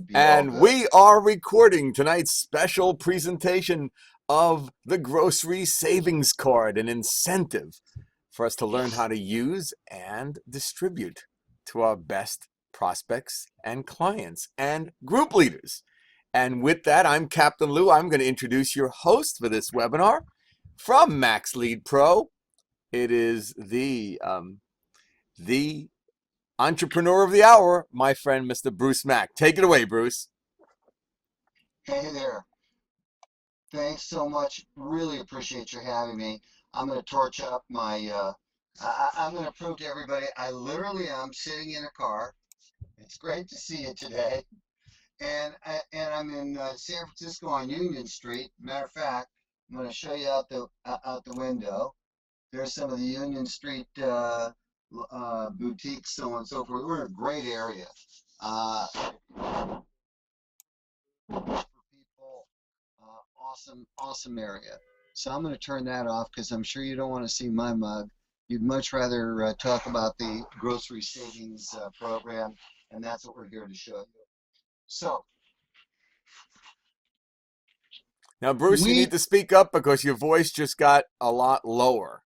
be all And good. we are recording tonight's special presentation of the Grocery Savings Card, an incentive for us to learn how to use and distribute to our best prospects and clients and group leaders. And with that, I'm Captain Lou. I'm going to introduce your host for this webinar from Mack's Lead Pro. It is the entrepreneur of the hour, my friend, Mr. Bruce Mack. Take it away, Bruce. Hey there. Thanks so much. Really appreciate you having me. I'm going to torch up I'm going to prove to everybody I literally am sitting in a car. It's great to see you today. And I'm in San Francisco on Union Street. Matter of fact, I'm going to show you out the window. There's some of the Union Street boutiques, so on and so forth. We're in a great area. Uh, for people. Awesome area. So I'm going to turn that off because I'm sure you don't want to see my mug. You'd much rather talk about the grocery savings program, and that's what we're here to show you. So Now, Bruce, you need we to speak up because your voice just got a lot lower.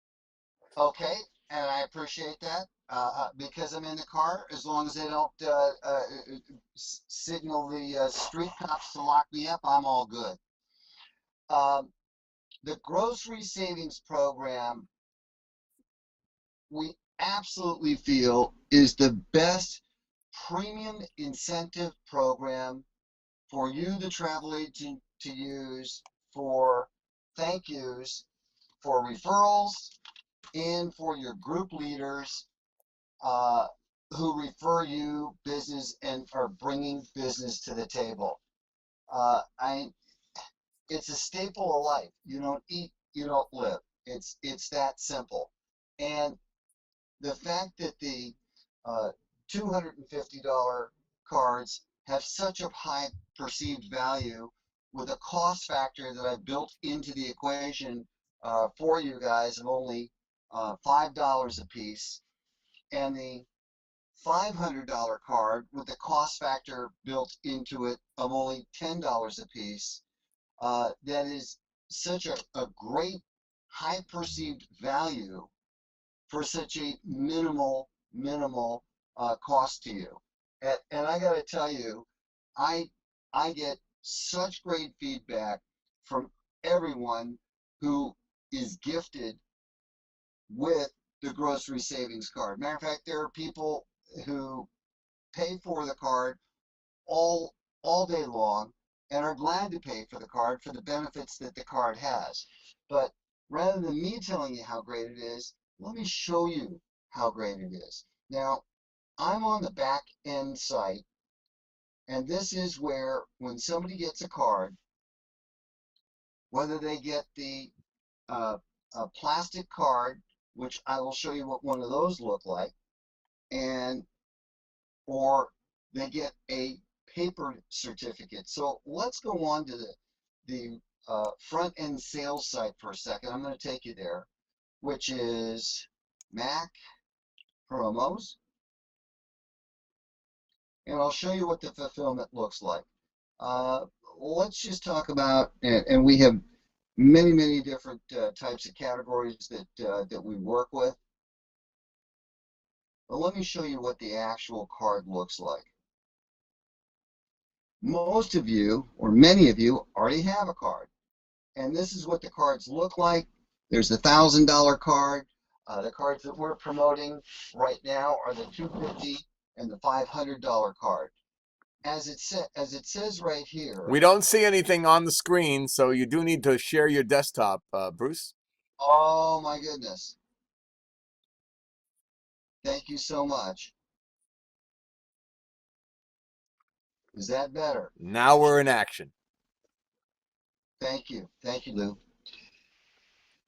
okay, and I appreciate that because I'm in the car. As long as they don't signal the street cops to lock me up, I'm all good. Um, the grocery savings program we absolutely feel is the best premium incentive program for you, the travel agent, to use for thank yous, for referrals, and for your group leaders uh, who refer you business and are bringing business to the table. Uh, I, it's a staple of life. You don't eat, you don't live. It's that simple. And the fact that the uh, $250 cards have such a high perceived value with a cost factor that I've built into the equation for you guys of only $5 a piece, and the $500 card with the cost factor built into it of only $10 a piece, that is such a great high perceived value for such a minimal cost to you. And I got to tell you, I I get such great feedback from everyone who is gifted with the grocery savings card. Matter of fact, there are people who pay for the card all all day long and are glad to pay for the card for the benefits that the card has. But rather than me telling you how great it is, let me show you how great it is. Now, I'm on the back end site, and this is where when somebody gets a card, whether they get the a plastic card, which I will show you what one of those look like, and or they get a paper certificate. So let's go on to the front end sales site for a second. I'm going to take you there, which is Mack promos, and I'll show you what the fulfillment looks like. Uh, let's just talk about, and we have many different types of categories that we work with. But let me show you what the actual card looks like. Most of you, or many of you, already have a card. And this is what the cards look like. There's the $1,000 card. The cards that we're promoting right now are the $250 and the $500 card. As it says right here. We don't see anything on the screen, so you do need to share your desktop, Bruce. Oh my goodness. Thank you so much. Is that better? Now we're in action. Thank you, Lou.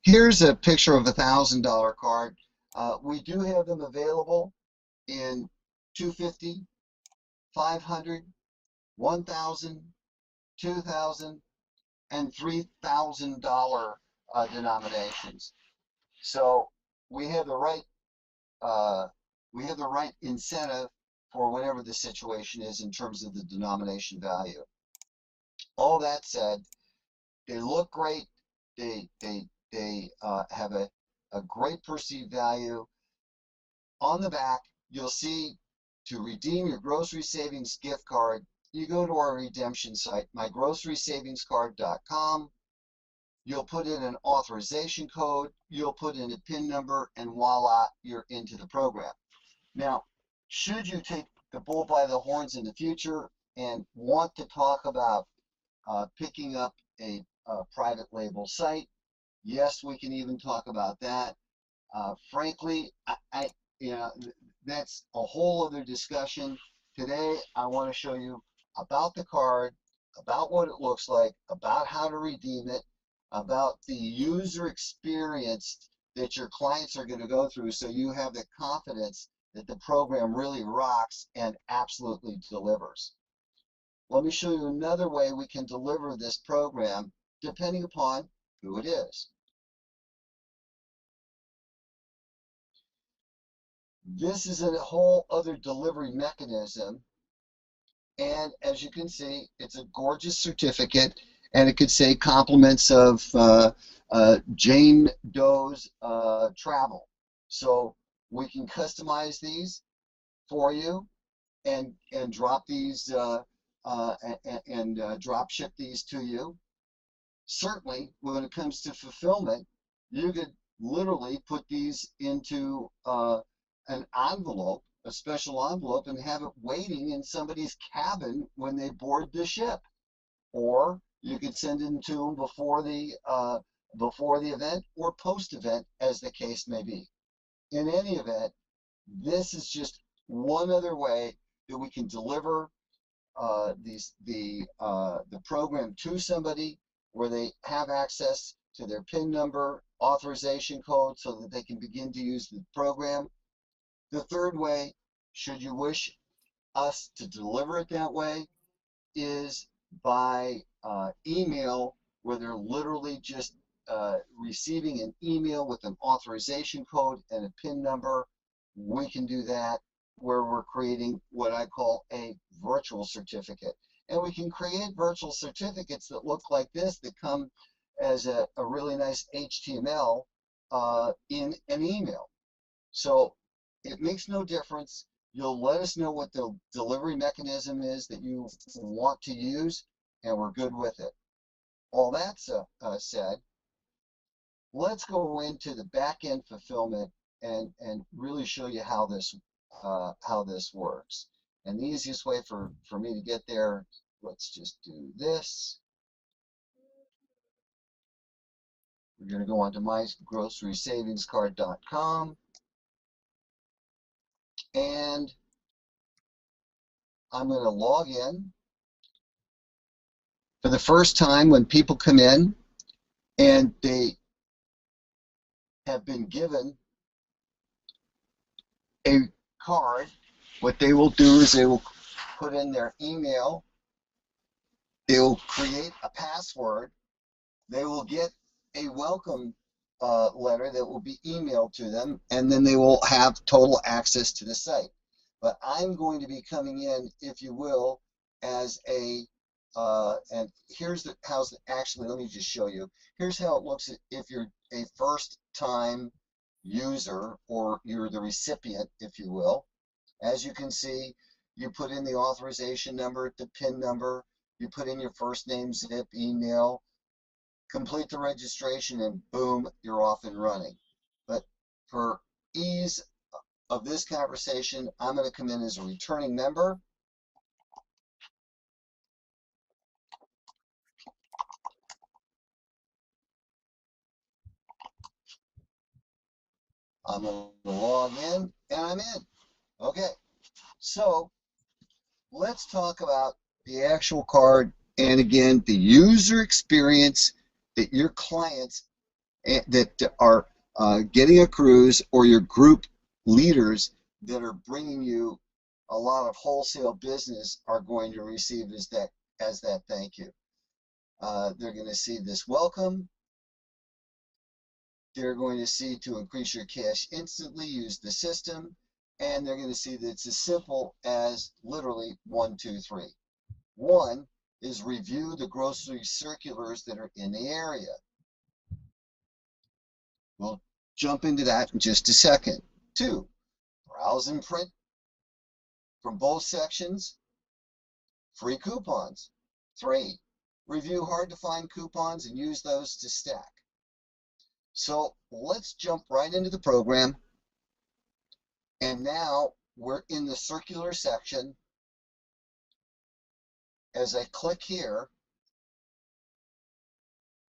Here's a picture of a $1,000 card. We do have them available in 250, 500, 1,000, 2,000, and $3,000 denominations. So we have the right uh, we have the right incentive for whatever the situation is in terms of the denomination value. All that said, they look great. They have a great perceived value. On the back, you'll see to redeem your grocery savings gift card, you go to our redemption site, mygrocerysavingscard.com. You'll put in an authorization code, you'll put in a PIN number, and voila, you're into the program. Now, should you take the bull by the horns in the future and want to talk about picking up a private label site, yes, we can even talk about that. Frankly, you know, that's a whole other discussion. Today, I want to show you about the card, about what it looks like, about how to redeem it, about the user experience that your clients are going to go through, so you have the confidence that the program really rocks and absolutely delivers. Let me show you another way we can deliver this program depending upon who it is. This is a whole other delivery mechanism, and as you can see, it's a gorgeous certificate, and it could say compliments of Jane Doe's travel. So we can customize these for you and drop these drop ship these to you. Certainly, when it comes to fulfillment, you could literally put these into an envelope, a special envelope, and have it waiting in somebody's cabin when they board the ship. Or you could send them to them before the event or post event, as the case may be. In any event, this is just one other way that we can deliver the program to somebody where they have access to their PIN number, authorization code, so that they can begin to use the program. The third way, should you wish us to deliver it that way, is by email, where they're literally just receiving an email with an authorization code and a PIN number. We can do that, where we're creating what I call a virtual certificate. And we can create virtual certificates that look like this, that come as a really nice HTML in an email. So it makes no difference. You'll let us know what the delivery mechanism is that you want to use, and we're good with it. All that said, let's go into the back-end fulfillment and really show you how this works. And the easiest way for me to get there, let's just do this. We're going to go onto mygrocerysavingscard.com, and I'm going to log in. For the first time, when people come in and they have been given a card, what they will do is they will put in their email, they will create a password, they will get a welcome letter that will be emailed to them, and then they will have total access to the site. But I'm going to be coming in, if you will, as a and here's how's actually, let me just show you. Here's how it looks if you're a first-time user, or you're the recipient, if you will. As you can see, you put in the authorization number, the PIN number, you put in your first name, zip, email, complete the registration, and boom, you're off and running. But for ease of this conversation, I'm going to come in as a returning member. I'm going to log in, and I'm in. Okay, so let's talk about the actual card, and again, the user experience that your clients that are getting a cruise, or your group leaders that are bringing you a lot of wholesale business, are going to receive as that thank you. They're going to see this welcome. They're going to see, to increase your cash instantly, use the system. and they're going to see that it's as simple as literally 1, 2, 3. One is review the grocery circulars that are in the area. We'll jump into that in just a second. 2, browse and print from both sections, free coupons. 3, review hard to find coupons and use those to stack. So let's jump right into the program. And now we're in the circular section. As I click here,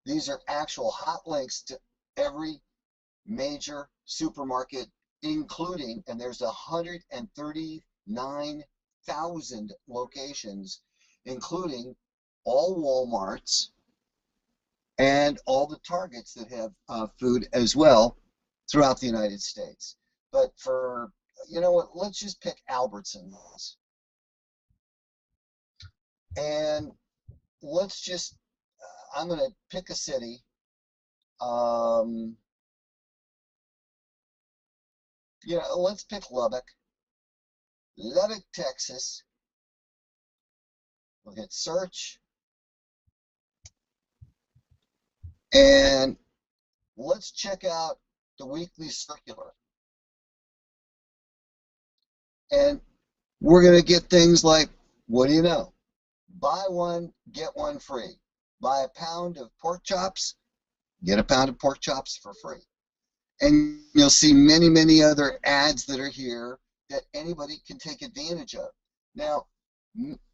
these are actual hot links to every major supermarket, including, and there's 139,000 locations, including all Walmarts and all the Targets that have food as well throughout the United States. But for, you know what, let's just pick Albertsons. And let's just, I'm going to pick a city. Let's pick Lubbock, Texas. We'll hit search. And let's check out the weekly circular. And we're going to get things like, what do you know? Buy one, get one free. Buy a pound of pork chops, get a pound of pork chops for free. And you'll see many, many other ads that are here that anybody can take advantage of. Now,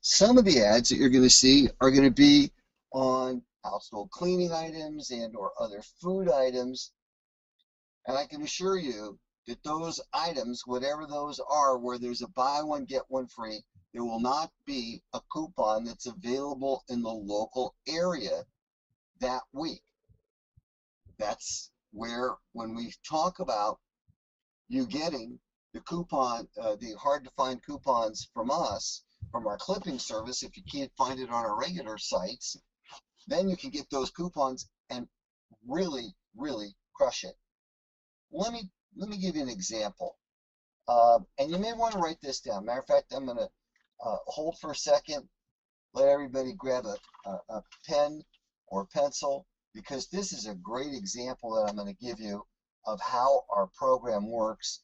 some of the ads that you're going to see are going to be on household cleaning items and or other food items. And I can assure you that those items, whatever those are, where there's a buy one, get one free, there will not be a coupon that's available in the local area that week. That's where, when we talk about you getting the coupon, the hard to find coupons from us, from our clipping service, if you can't find it on our regular sites, then you can get those coupons and really, really crush it. Let me give you an example. And you may want to write this down. Matter of fact, I'm going to hold for a second, let everybody grab a pen or pencil, because this is a great example that I'm going to give you of how our program works,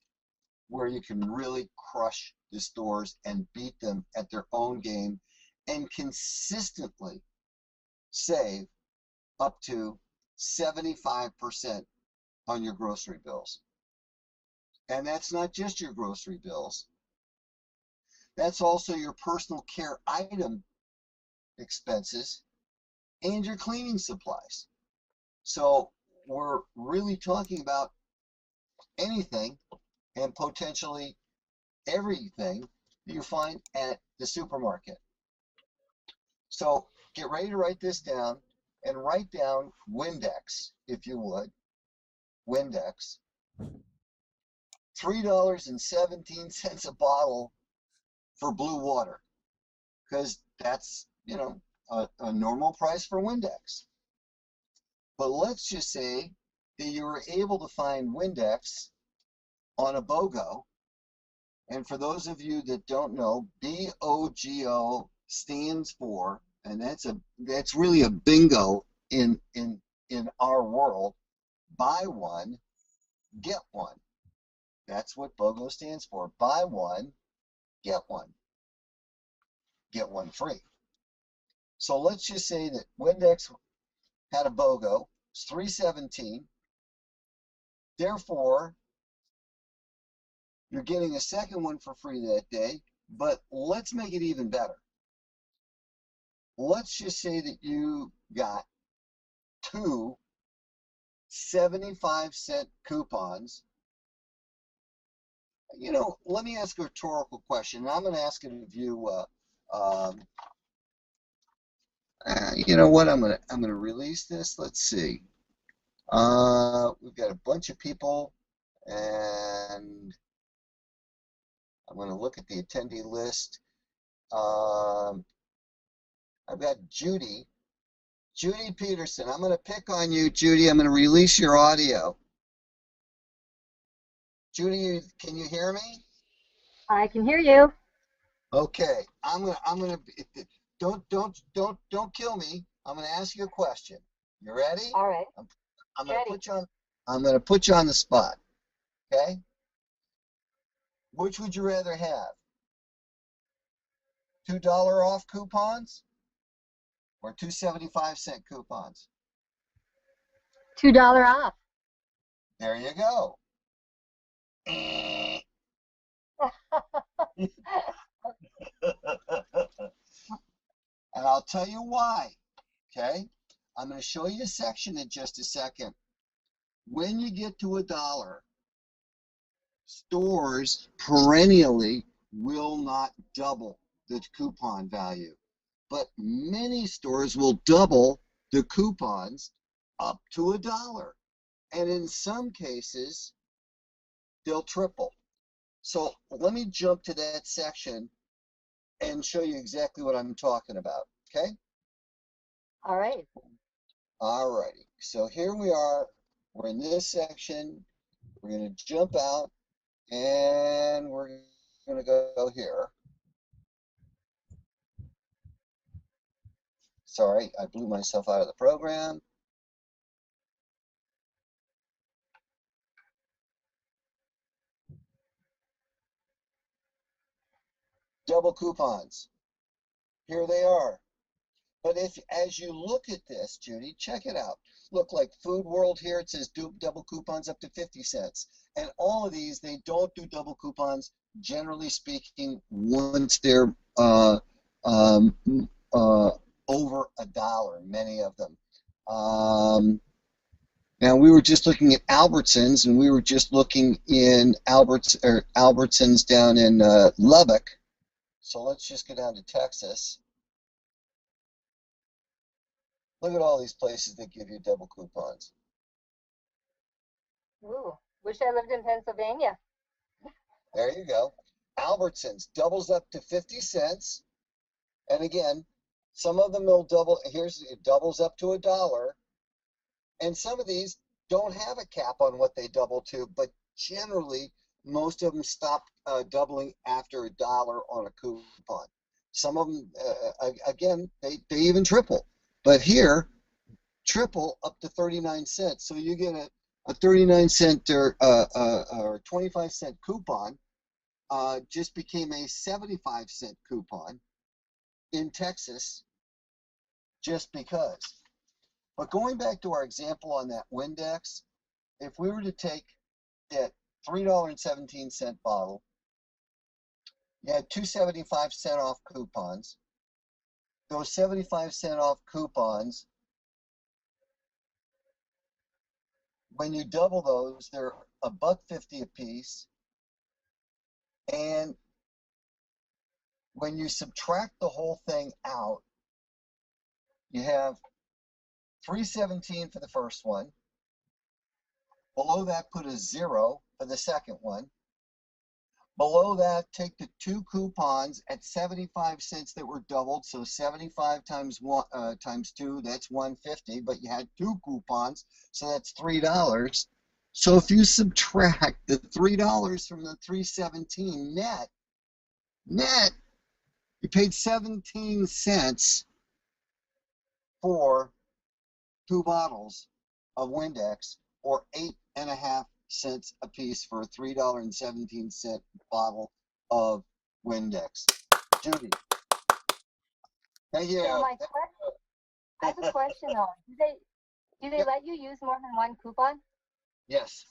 where you can really crush the stores and beat them at their own game and consistently save up to 75% on your grocery bills. And that's not just your grocery bills. That's also your personal care item expenses and your cleaning supplies. So we're really talking about anything and potentially everything that you find at the supermarket. So get ready to write this down and write down Windex, if you would. Windex. $3.17 a bottle for blue water, because that's, you know, a normal price for Windex. But let's just say that you were able to find Windex on a BOGO. And for those of you that don't know, BOGO stands for, and that's really a bingo in our world, buy one, get one. That's what BOGO stands for. Buy one, get one free. So let's just say that Windex had a BOGO, it's $3.17. Therefore, you're getting a second one for free that day, but let's make it even better. Let's just say that you got 2 75-cent coupons. You know, let me ask a rhetorical question, and I'm going to ask it of you. You know what? I'm gonna release this. Let's see. We've got a bunch of people, and I'm going to look at the attendee list. I've got Judy Peterson. I'm going to pick on you, Judy. I'm going to release your audio. Judy, can you hear me? I can hear you. Okay, don't kill me. I'm gonna ask you a question. You ready? All right. I'm, I'm gonna Ready. put you on. I'm gonna put you on the spot. Okay. Which would you rather have? $2 off coupons or 2.75 cent coupons? $2 off. There you go. And I'll tell you why. Okay. I'm going to show you a section in just a second. When you get to $1, stores perennially will not double the coupon value, but many stores will double the coupons up to $1. And in some cases, they'll triple. So let me jump to that section and show you exactly what I'm talking about. Okay? All right. All righty. So here we are. We're in this section. We're going to jump out and we're going to go here. Sorry, I blew myself out of the program. Double coupons. Here they are. But if, as you look at this, Judy, check it out. Look, like Food World here, it says double coupons up to 50 cents. And all of these, they don't do double coupons, generally speaking, once they're over $1, many of them. Now, we were just looking at Albertsons, and we were just looking in Albertsons down in Lubbock. So let's just go down to Texas. Look at all these places that give you double coupons. Ooh, wish I lived in Pennsylvania. There you go. Albertsons doubles up to 50 cents. And again, some of them will double. Here's it doubles up to $1. And some of these don't have a cap on what they double to, but generally, most of them stop doubling after $1 on a coupon. Some of them, again, they even triple. But here, triple up to 39 cents. So you get a 39 cent or 25-cent coupon just became a 75-cent coupon in Texas just because. But going back to our example on that Windex, if we were to take that $3.17 bottle, you had 2.75 cent off coupons. Those 75-cent off coupons, when you double those, they're $1.50 a piece. And when you subtract the whole thing out, you have $3.17 for the first one. Below that, put a 0 for the second one. Below that, take the two coupons at 75 cents that were doubled. So 75 times one times 2, that's $1.50. But you had two coupons, so that's $3. So if you subtract the $3 from the $3.17 net, you paid 17 cents for 2 bottles of Windex, or 8.5 cents a piece for a $3.17 bottle of Windex. Judy, thank you. So I have a question though. Do they Yep. let you use more than one coupon? Yes.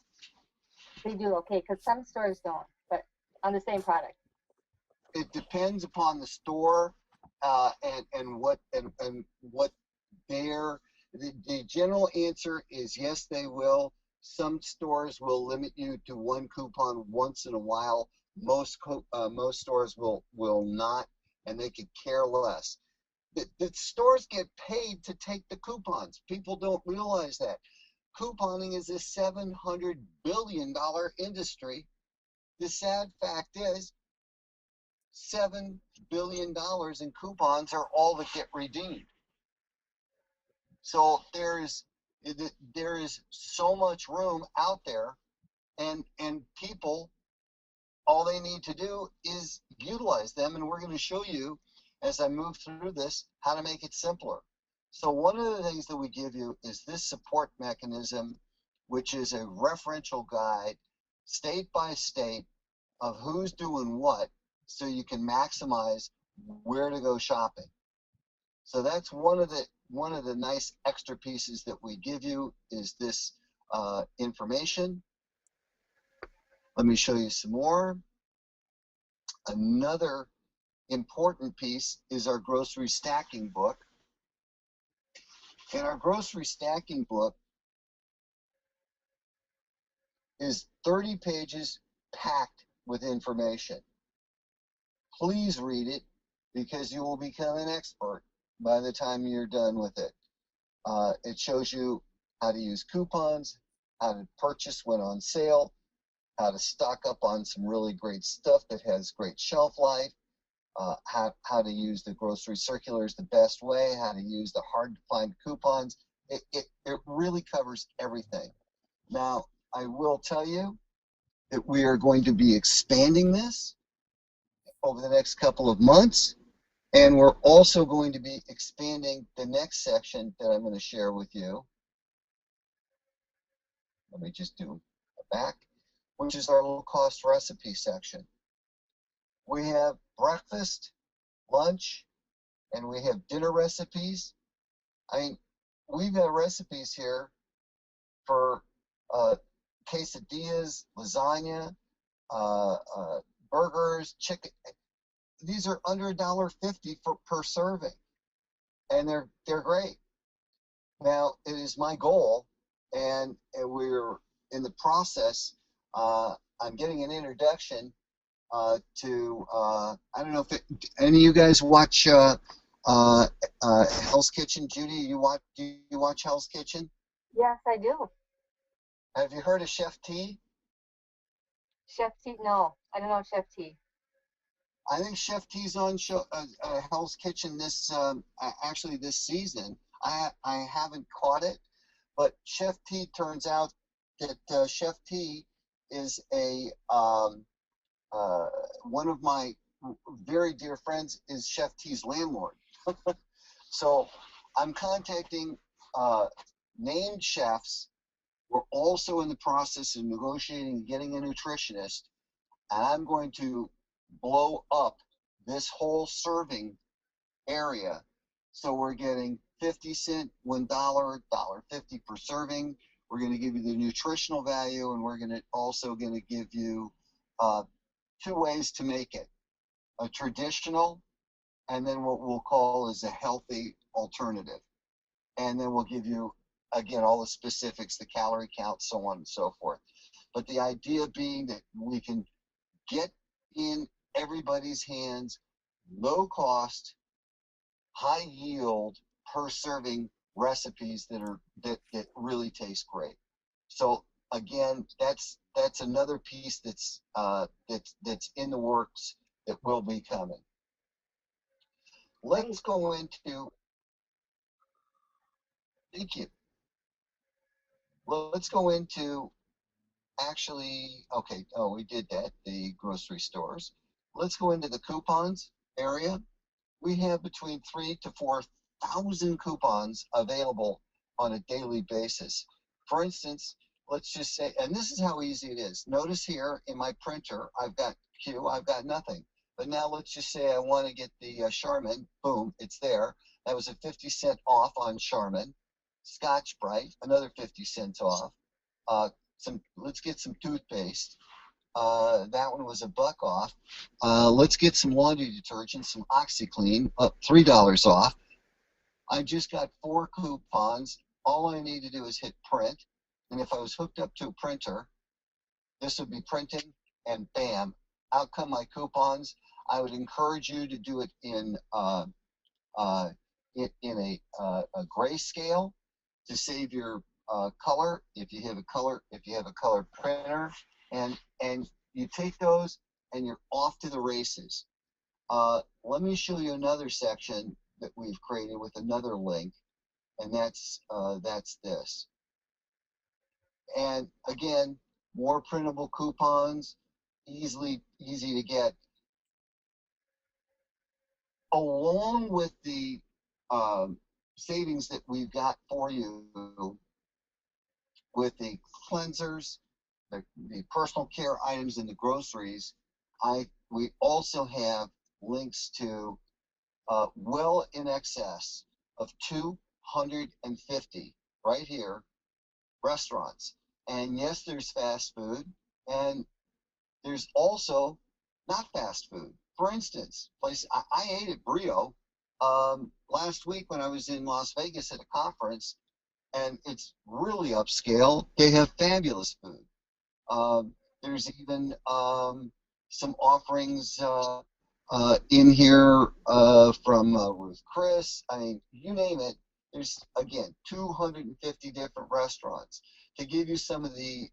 They do, okay, because some stores don't, but on the same product. It depends upon the store and what their the general answer is yes, they will. Some stores will limit you to one coupon once in a while. Most stores will not, and they could care less. The stores get paid to take the coupons. People don't realize that. Couponing is a $700 billion industry. The sad fact is, $7 billion in coupons are all that get redeemed. So there is so much room out there, and people all they need to do is utilize them, and we're going to show you as I move through this how to make it simpler. So one of the things that we give you is this support mechanism, which is a referential guide state by state of who's doing what, so you can maximize where to go shopping. So that's one of the nice extra pieces that we give you is this information. Let me show you some more. Another important piece is our grocery stacking book. And our grocery stacking book is 30 pages packed with information. Please read it because you will become an expert by the time you're done with it. It shows you how to use coupons, how to purchase when on sale, how to stock up on some really great stuff that has great shelf life, how to use the grocery circulars the best way, how to use the hard to find coupons. It really covers everything. Now, I will tell you that we are going to be expanding this over the next couple of months, and we're also going to be expanding the next section that I'm going to share with you. Let me just do a back, which is our low-cost recipe section. We have breakfast, lunch, and we have dinner recipes. I mean, we've got recipes here for quesadillas, lasagna, burgers, chicken. These are under $1.50 per serving, and they're great. Now, it is my goal, and we're in the process. I'm getting an introduction to I don't know if any of you guys watch Hell's Kitchen. Judy, do you watch Hell's Kitchen? Yes, I do. Have you heard of Chef T? Chef T? No, I don't know Chef T. I think Chef T's on Hell's Kitchen this actually this season. I haven't caught it, but Chef T, turns out that Chef T is a one of my very dear friends is Chef T's landlord. So I'm contacting named chefs. We're also in the process of negotiating and getting a nutritionist, and I'm going to blow up this whole serving area. So we're getting 50-cent, $1, $1.50 per serving. We're going to give you the nutritional value, and we're also going to give you two ways to make it: a traditional, and then what we'll call is a healthy alternative. And then we'll give you, again, all the specifics, the calorie count, so on and so forth. But the idea being that we can get in everybody's hands low cost, high yield per serving recipes that really taste great. So again, that's another piece that's in the works that will be coming. Let's go into, thank you. Let's go into, actually, okay, oh, we did that, the grocery stores. Let's go into the coupons area. We have between 3,000 to 4,000 coupons available on a daily basis. For instance, let's just say, and this is how easy it is. Notice here in my printer, I've got Q, I've got nothing. But now let's just say I want to get the Charmin, boom, it's there. That was a 50-cent off on Charmin. Scotch Brite, another 50 cents off. Let's get some toothpaste. That one was $1 off. Let's get some laundry detergent, some OxyClean, up $3 off. I just got 4 coupons. All I need to do is hit print. And if I was hooked up to a printer, this would be printing, and bam, out come my coupons. I would encourage you to do it in a grayscale to save your color if you have a color printer, and you take those and you're off to the races. Let me show you another section that we've created with another link, and that's this. And again, more printable coupons. easy to get. Along with the savings that we've got for you with the cleansers, the personal care items, and the groceries, we also have links to well in excess of 250 right here restaurants. And yes, there's fast food, and there's also not fast food. For instance, I ate at Brio last week when I was in Las Vegas at a conference, and it's really upscale. They have fabulous food. There's even some offerings in here from Ruth Chris. I mean, you name it. There's, again, 250 different restaurants. To give you some of the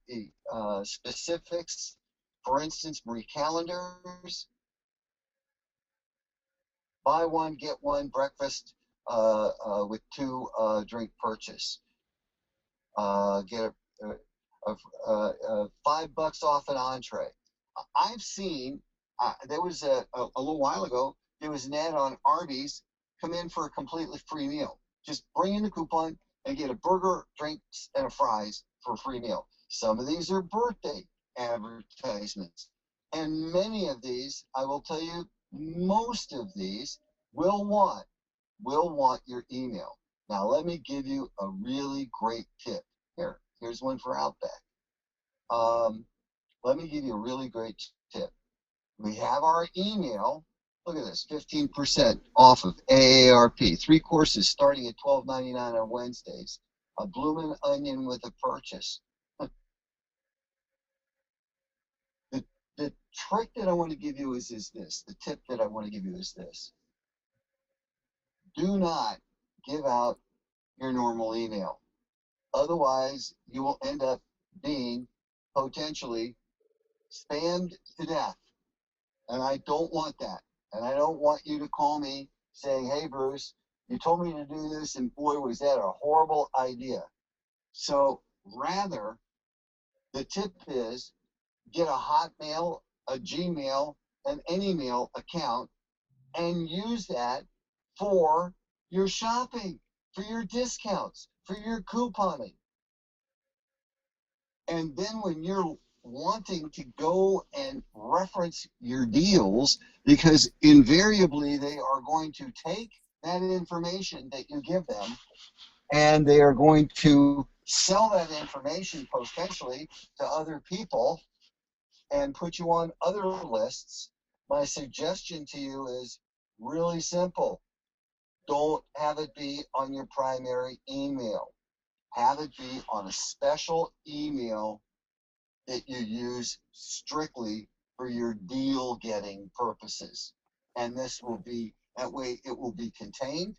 specifics, for instance, Marie Callender's, buy one, get one breakfast with two drink purchase. Get $5 off an entree. I've seen, there was a little while ago, there was an ad on Arby's, come in for a completely free meal. Just bring in the coupon and get a burger, drinks, and a fries for a free meal. Some of these are birthday advertisements. And many of these, I will tell you, most of these will want your email. Now, let me give you a really great tip. Here's one for Outback. Let me give you a really great tip. We have our email. Look at this, 15% off of AARP. 3 courses starting at $12.99 on Wednesdays. A bloomin' onion with a purchase. The trick that I want to give you is this. The tip that I want to give you is this. Do not give out your normal email. Otherwise, you will end up being potentially spammed to death. And I don't want that. And I don't want you to call me saying, hey, Bruce, you told me to do this, and boy, was that a horrible idea. So rather, the tip is get a Hotmail, a Gmail, an AnyMail account, and use that for your shopping, for your discounts, for your couponing. And then when you're wanting to go and reference your deals, because invariably they are going to take that information that you give them and they are going to sell that information potentially to other people and put you on other lists. My suggestion to you is really simple. Don't have it be on your primary email. Have it be on a special email that you use strictly for your deal getting purposes. And this will be, that way it will be contained,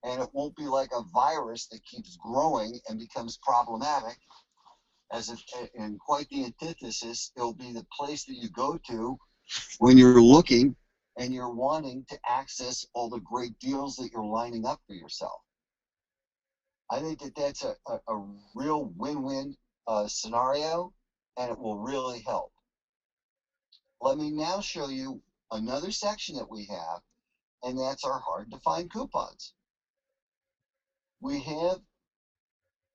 and it won't be like a virus that keeps growing and becomes problematic. And quite the antithesis, it'll be the place that you go to when you're looking and you're wanting to access all the great deals that you're lining up for yourself. I think that that's a real win-win scenario, and it will really help. Let me now show you another section that we have, and that's our hard-to-find coupons. We have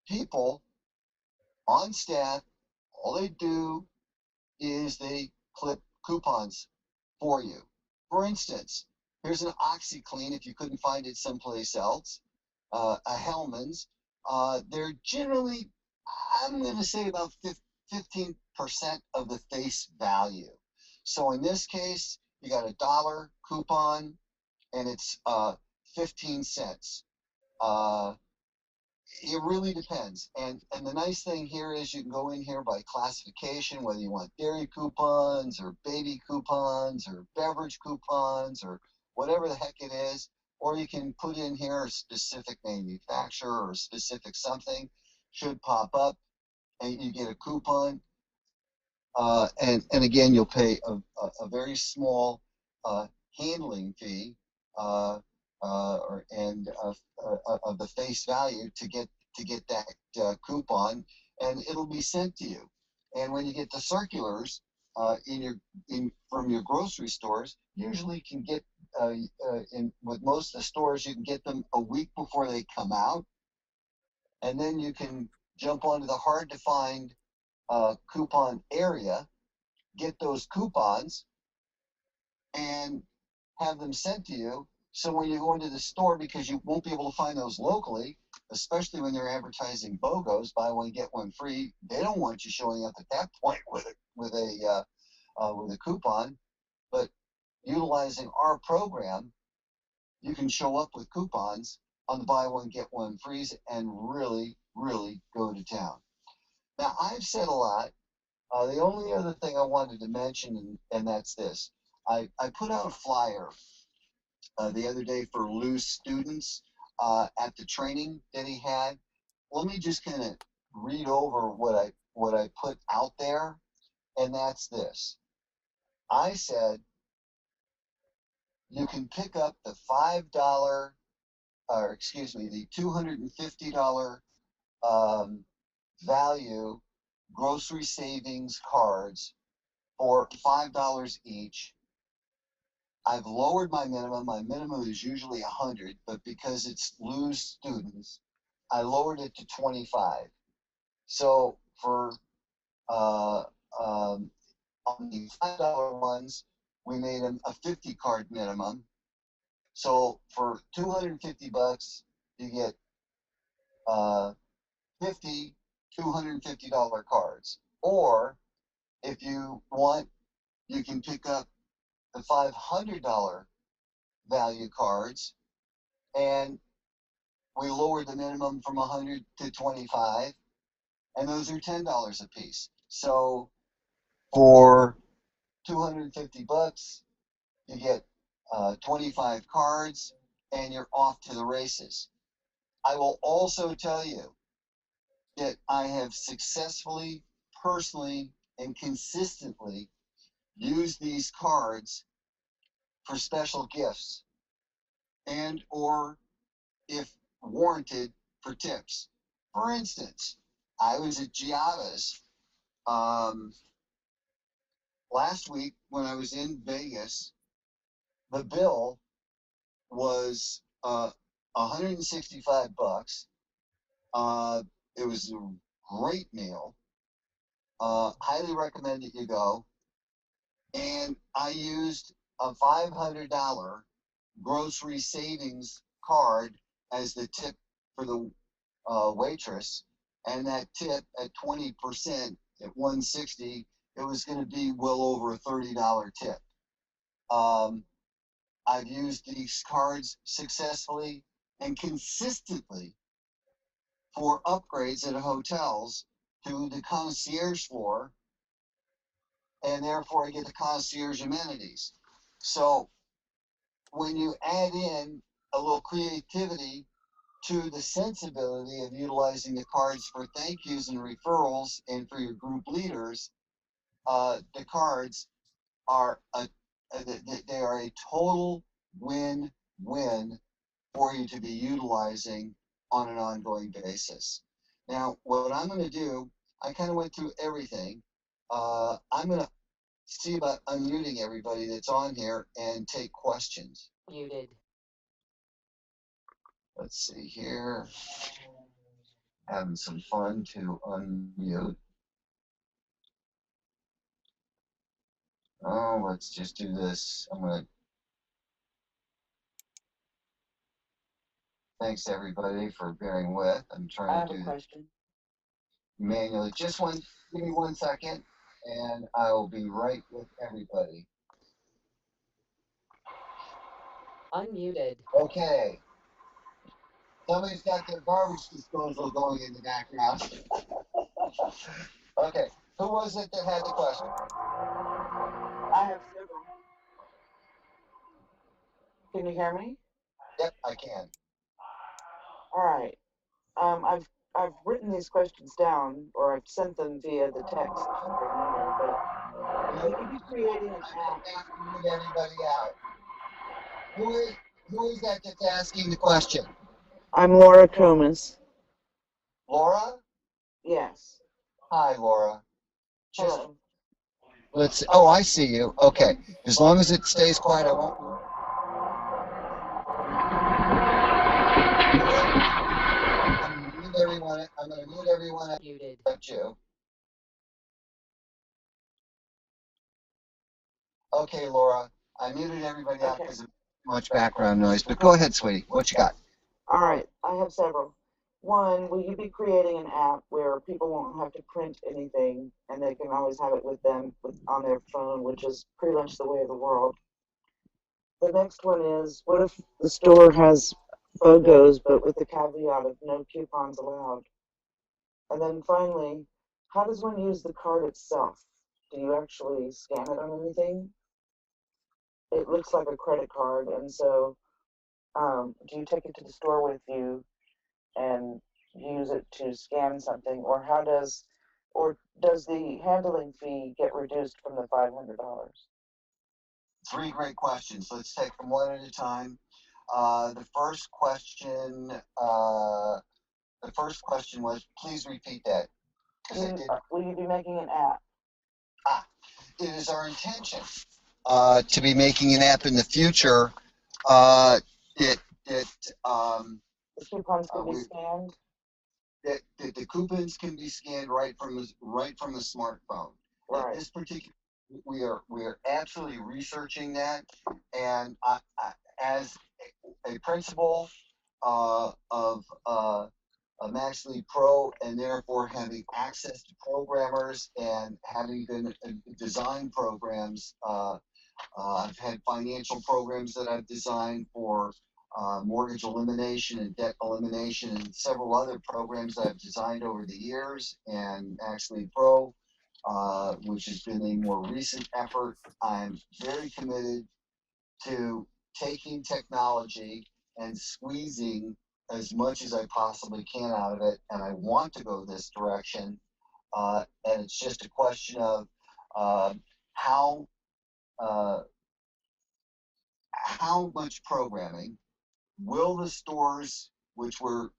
people on staff, all they do is they clip coupons for you. For instance, here's an OxyClean if you couldn't find it someplace else, a Hellman's. They're generally, I'm going to say about 15% of the face value. So in this case, you got a $1 coupon, and it's 15 cents. It really depends. And the nice thing here is you can go in here by classification, whether you want dairy coupons or baby coupons or beverage coupons or whatever the heck it is. Or you can put in here a specific manufacturer or a specific something, should pop up, and you get a coupon. And again, you'll pay a very small handling fee of the face value to get that coupon, and it'll be sent to you. And when you get the circulars, from your grocery stores usually can get in with most of the stores you can get them a week before they come out, and then you can jump onto the hard to find coupon area, get those coupons, and have them sent to you. So when you go into the store, because you won't be able to find those locally, especially when they're advertising BOGOs, buy one get one free, they don't want you showing up at that point with a coupon. But utilizing our program, you can show up with coupons on the buy one get one frees and really, really go to town. Now I've said a lot. The only other thing I wanted to mention, and that's this. I put out a flyer the other day for Lou's students at the training that he had. Let me just kind of read over what I put out there, and that's this. I said you can pick up the $5, or excuse me, the $250 value grocery savings cards for $5 each. I've lowered my minimum. My minimum is usually 100, but because it's Lou's students, I lowered it to 25. So for on the $5 ones, we made them a 50 card minimum. So for $250, you get 50 $250 cards. Or if you want, you can pick up the $500 value cards, and we lowered the minimum from 100 to 25, and those are $10 a piece. So for $250, you get 25 cards, and you're off to the races. I will also tell you that I have successfully, personally, and consistently used these cards for special gifts and or, if warranted, for tips. For instance, I was at Giada's last week when I was in Vegas. The bill was $165. It was a great meal. Highly recommend that you go. And I used a $500 grocery savings card as the tip for the waitress, and that tip at 20% at 160, it was going to be well over a $30 tip. I've used these cards successfully and consistently for upgrades at hotels to the concierge floor, and therefore I get the concierge amenities. So when you add in a little creativity to the sensibility of utilizing the cards for thank yous and referrals and for your group leaders, the cards are they are a total win-win for you to be utilizing on an ongoing basis. Now, what I'm going to do, I kind of went through everything. I'm going to see about unmuting everybody that's on here and take questions. Muted. Let's see here. Having some fun to unmute. Oh, let's just do this. I'm going to. Thanks everybody for bearing with. I'm I trying have to a do question. manually. Just give me 1 second, and I will be right with everybody. Unmuted. Okay. Somebody's got their garbage disposal going in the background. Okay. Who was it that had the question? I have several. Can you hear me? Yep, I can. All right. I've written these questions down, or I've sent them via the text. But we could be creating an app. Mute everybody out. Who is that that's asking the question? I'm Laura Comas. Laura? Yes. Hi, Laura. Just Hello. let's. Oh, I see you. Okay. As long as it stays quiet, I won't. I'm gonna mute everyone. I'm gonna mute everyone Muted. except you. Okay, Laura. I muted everybody out Okay. because of too much background noise. But go ahead, sweetie. What you got? All right, I have several. One, will you be creating an app where people won't have to print anything and they can always have it with them on their phone, which is pretty much the way of the world? The next one is, what if the store has BOGOs, but with the caveat of no coupons allowed? And then finally, how does one use the card itself? Do you actually scan it on anything? It looks like a credit card, and so do you take it to the store with you and use it to scan something, or does the handling fee get reduced from the $500? Three great questions. Let's take them one at a time. The first question. The first question was, please repeat that. Will you be making an app? It is our intention to be making an app in the future that The coupons can be scanned. that the coupons can be scanned right from the smartphone. Right. This particular, we are absolutely researching that, and as a principal of a Max Lead Pro, and therefore having access to programmers and having been design programs. I've had financial programs that I've designed for mortgage elimination and debt elimination, and several other programs that I've designed over the years. And Max Lead Pro, which has been a more recent effort, I'm very committed to taking technology and squeezing as much as I possibly can out of it, and I want to go this direction. And it's just a question of how uh, how much programming will the stores, which we're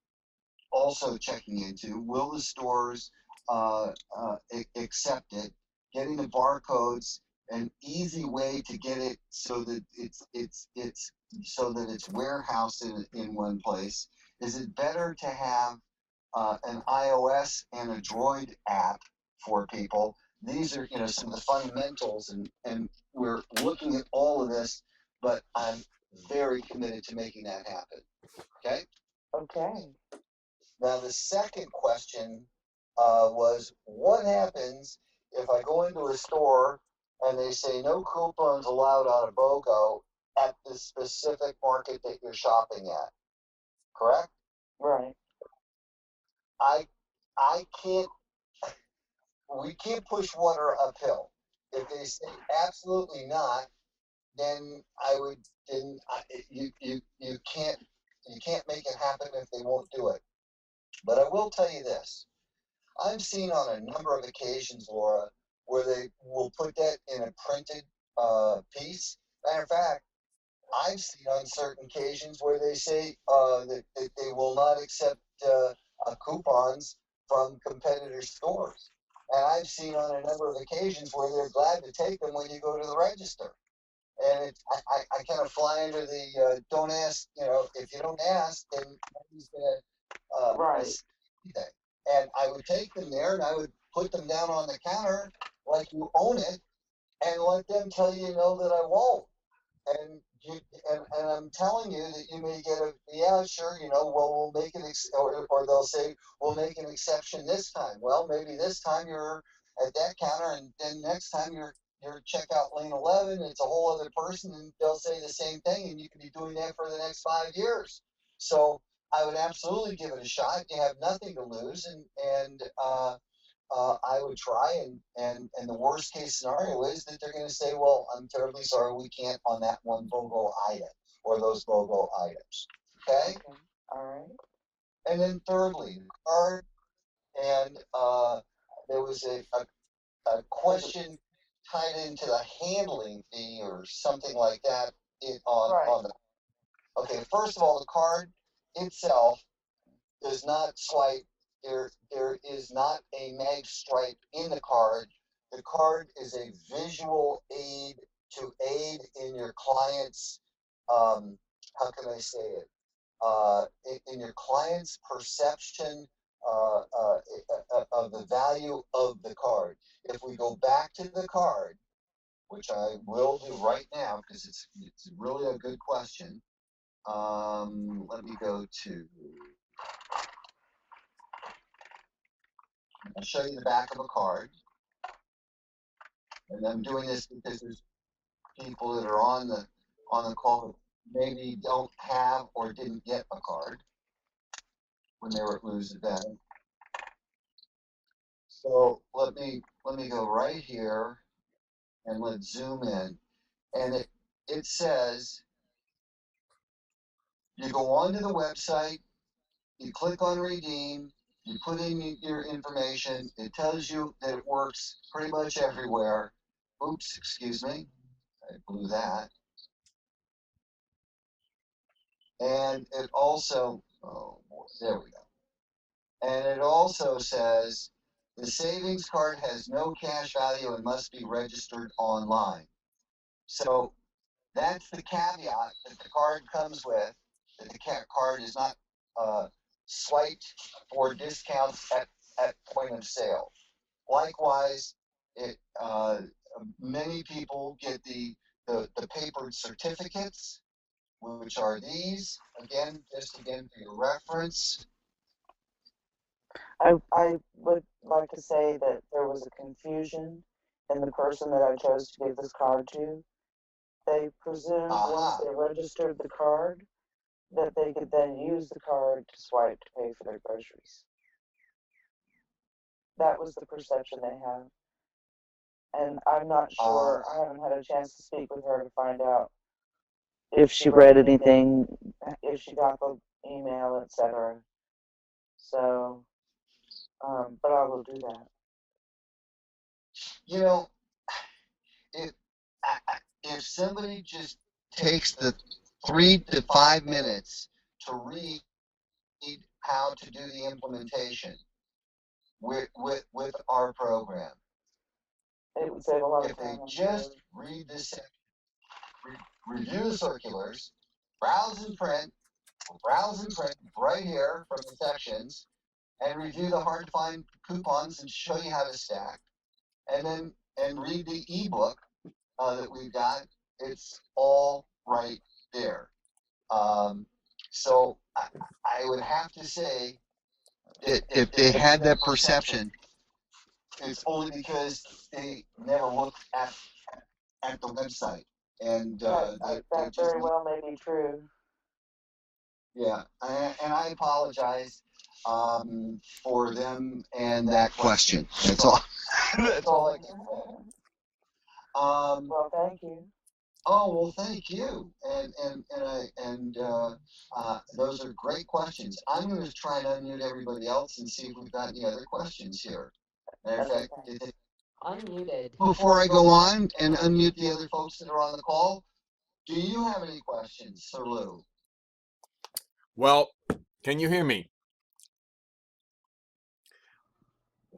also checking into, will the stores accept it? Getting the barcodes, an easy way to get it so that it's so that it's warehoused in one place. Is it better to have an iOS and a Droid app for people? These are some of the fundamentals, and we're looking at all of this, but I'm very committed to making that happen. Okay. Okay. Now, the second question was, what happens if I go into a store and they say no coupons allowed on a BOGO at the specific market that you're shopping at? Correct? Right. I can't. We can't push water uphill. If they say absolutely not, then I would. Then you can't make it happen if they won't do it. But I will tell you this. I've seen on a number of occasions, Laura, where they will put that in a printed piece. Matter of fact, I've seen on certain occasions where they say that they will not accept coupons from competitor stores. And I've seen on a number of occasions where they're glad to take them when you go to the register. And I kind of fly under the don't ask, if you don't ask, then nobody's going to Right. anything. And I would take them there and I would put them down on the counter like you own it and let them tell you no that I won't. And and I'm telling you that you may get yeah, sure, well, we'll make or they'll say we'll make an exception this time. Well, maybe this time you're at that counter, and then next time you're checkout lane 11, it's a whole other person, and they'll say the same thing, and you can be doing that for the next 5 years. So I would absolutely give it a shot. You have nothing to lose, and I would try, and the worst case scenario is that they're going to say, well, I'm terribly sorry, we can't on that one BOGO item or those BOGO items. Okay? All right. And then thirdly, card, and there was a question tied into the handling fee or something like that on the. Okay, first of all, the card itself does not swipe. There is not a mag stripe in the card The card is a visual aid to aid in your client's, how can I say it? In your client's perception of the value of the card. If we go back to the card, which I will do right now because it's really a good question. Let me go to. I'll show you the back of a card, and I'm doing this because there's people that are on the call that maybe don't have or didn't get a card when they were at Lou's event. So let me go right here and let's zoom in, and it says you go onto the website, you click on redeem, you put in your information, it tells you that it works pretty much everywhere. Oops, excuse me, I blew that. And it also, oh boy, there we go. And it also says the savings card has no cash value and must be registered online. So that's the caveat that the card comes with, that the card is not swiped for discounts at point of sale. Likewise, many people get the papered certificates, which are these. Again, just again for your reference. I would like to say that there was a confusion in the person that I chose to give this card to. They presumed once they registered the card that they could then use the card to swipe to pay for their groceries. That was the perception they had. And I'm not sure, I haven't had a chance to speak with her to find out if she read anything, if she got the email, etc. So, but I will do that. You know, if somebody just takes the 3 to 5 minutes to read how to do the implementation with our program, it would save a lot if of time. they just read this section, review the circulars, browse and print right here from the sections, and review the hard to find coupons and show you how to stack, and read the ebook that we've got. It's all right there. So I would have to say that if they had that perception, it's only because they never looked at the website. And that very well may be true. Yeah, and I apologize for them and that question. That's all. That's all I can say. Well, thank you. Oh well, thank you. And those are great questions. I'm going to try and unmute everybody else and see if we've got any other questions here. Matter of fact, Unmuted. before I go on and unmute the other folks that are on the call, do you have any questions, Sir Lou? Well, can you hear me?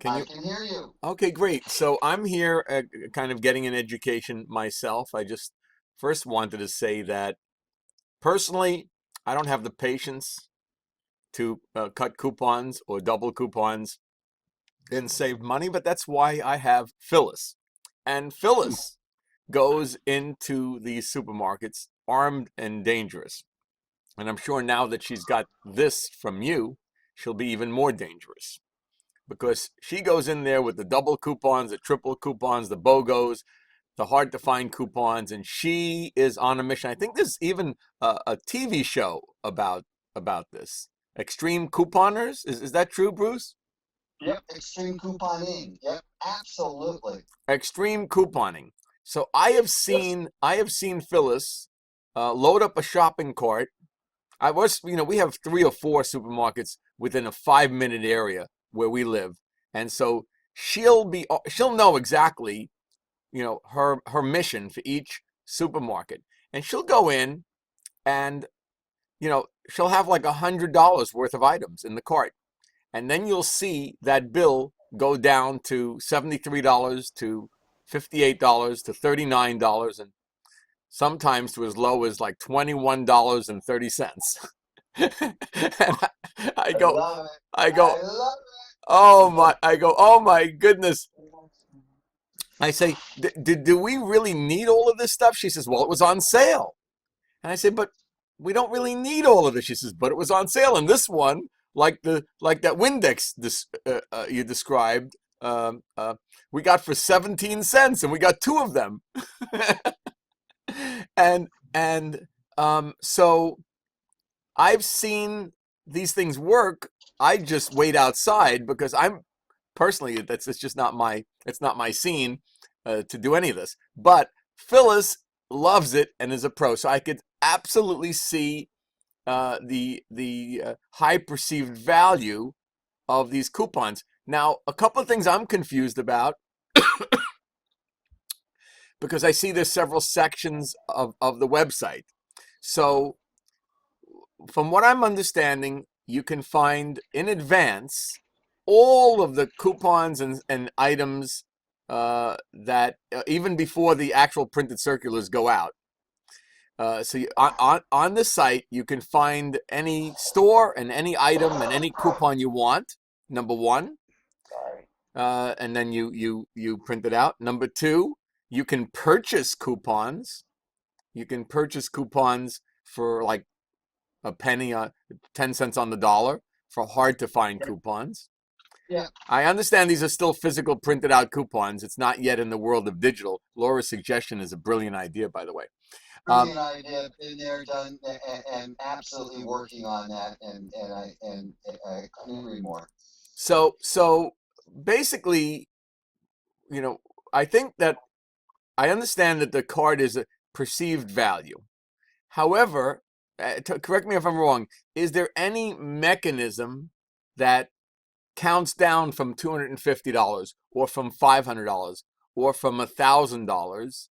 I can hear you. Okay, great. So I'm here kind of getting an education myself. I just first wanted to say that personally, I don't have the patience to cut coupons or double coupons and save money, but that's why I have Phyllis. And Phyllis goes into these supermarkets armed and dangerous. And I'm sure now that she's got this from you, she'll be even more dangerous. Because she goes in there with the double coupons, the triple coupons, the BOGOs, the hard to find coupons, and she is on a mission. I think there's even a TV show about this. Extreme Couponers, is that true, Bruce? Yep, extreme couponing. Yep, absolutely. Extreme couponing. So I have seen Phyllis load up a shopping cart. We have 3 or 4 supermarkets within a 5-minute area where we live, and so she'll know exactly, her mission for each supermarket, and she'll go in, and she'll have like $100 worth of items in the cart, and then you'll see that bill go down to $73 to $58 to $39, and sometimes to as low as like $21.30. And I I go, love it. I go, I love oh my goodness. I say, do we really need all of this stuff? She says, well, it was on sale. And I say, but we don't really need all of it. She says, but it was on sale. And this one, like that Windex you described, we got for 17 cents, and we got two of them. and so I've seen these things work. I just wait outside because I'm personally, it's just not my scene to do any of this. But Phyllis loves it and is a pro, so I could absolutely see the high perceived value of these coupons. Now, a couple of things I'm confused about, because I see there's several sections of the website. So from what I'm understanding, you can find in advance all of the coupons and items that even before the actual printed circulars go out. So on the site, you can find any store and any item and any coupon you want, number one. And then you print it out. Number two, you can purchase coupons. You can purchase coupons for like a penny, 10 cents on the dollar for hard to find coupons. Yeah. I understand these are still physical printed out coupons. It's not yet in the world of digital. Laura's suggestion is a brilliant idea, by the way. Brilliant idea. Been there, done, and absolutely working on that. And I couldn't agree more. So basically, I think that I understand that the card is a perceived value. However, correct me if I'm wrong, is there any mechanism that counts down from $250 or from $500 or from $1,000,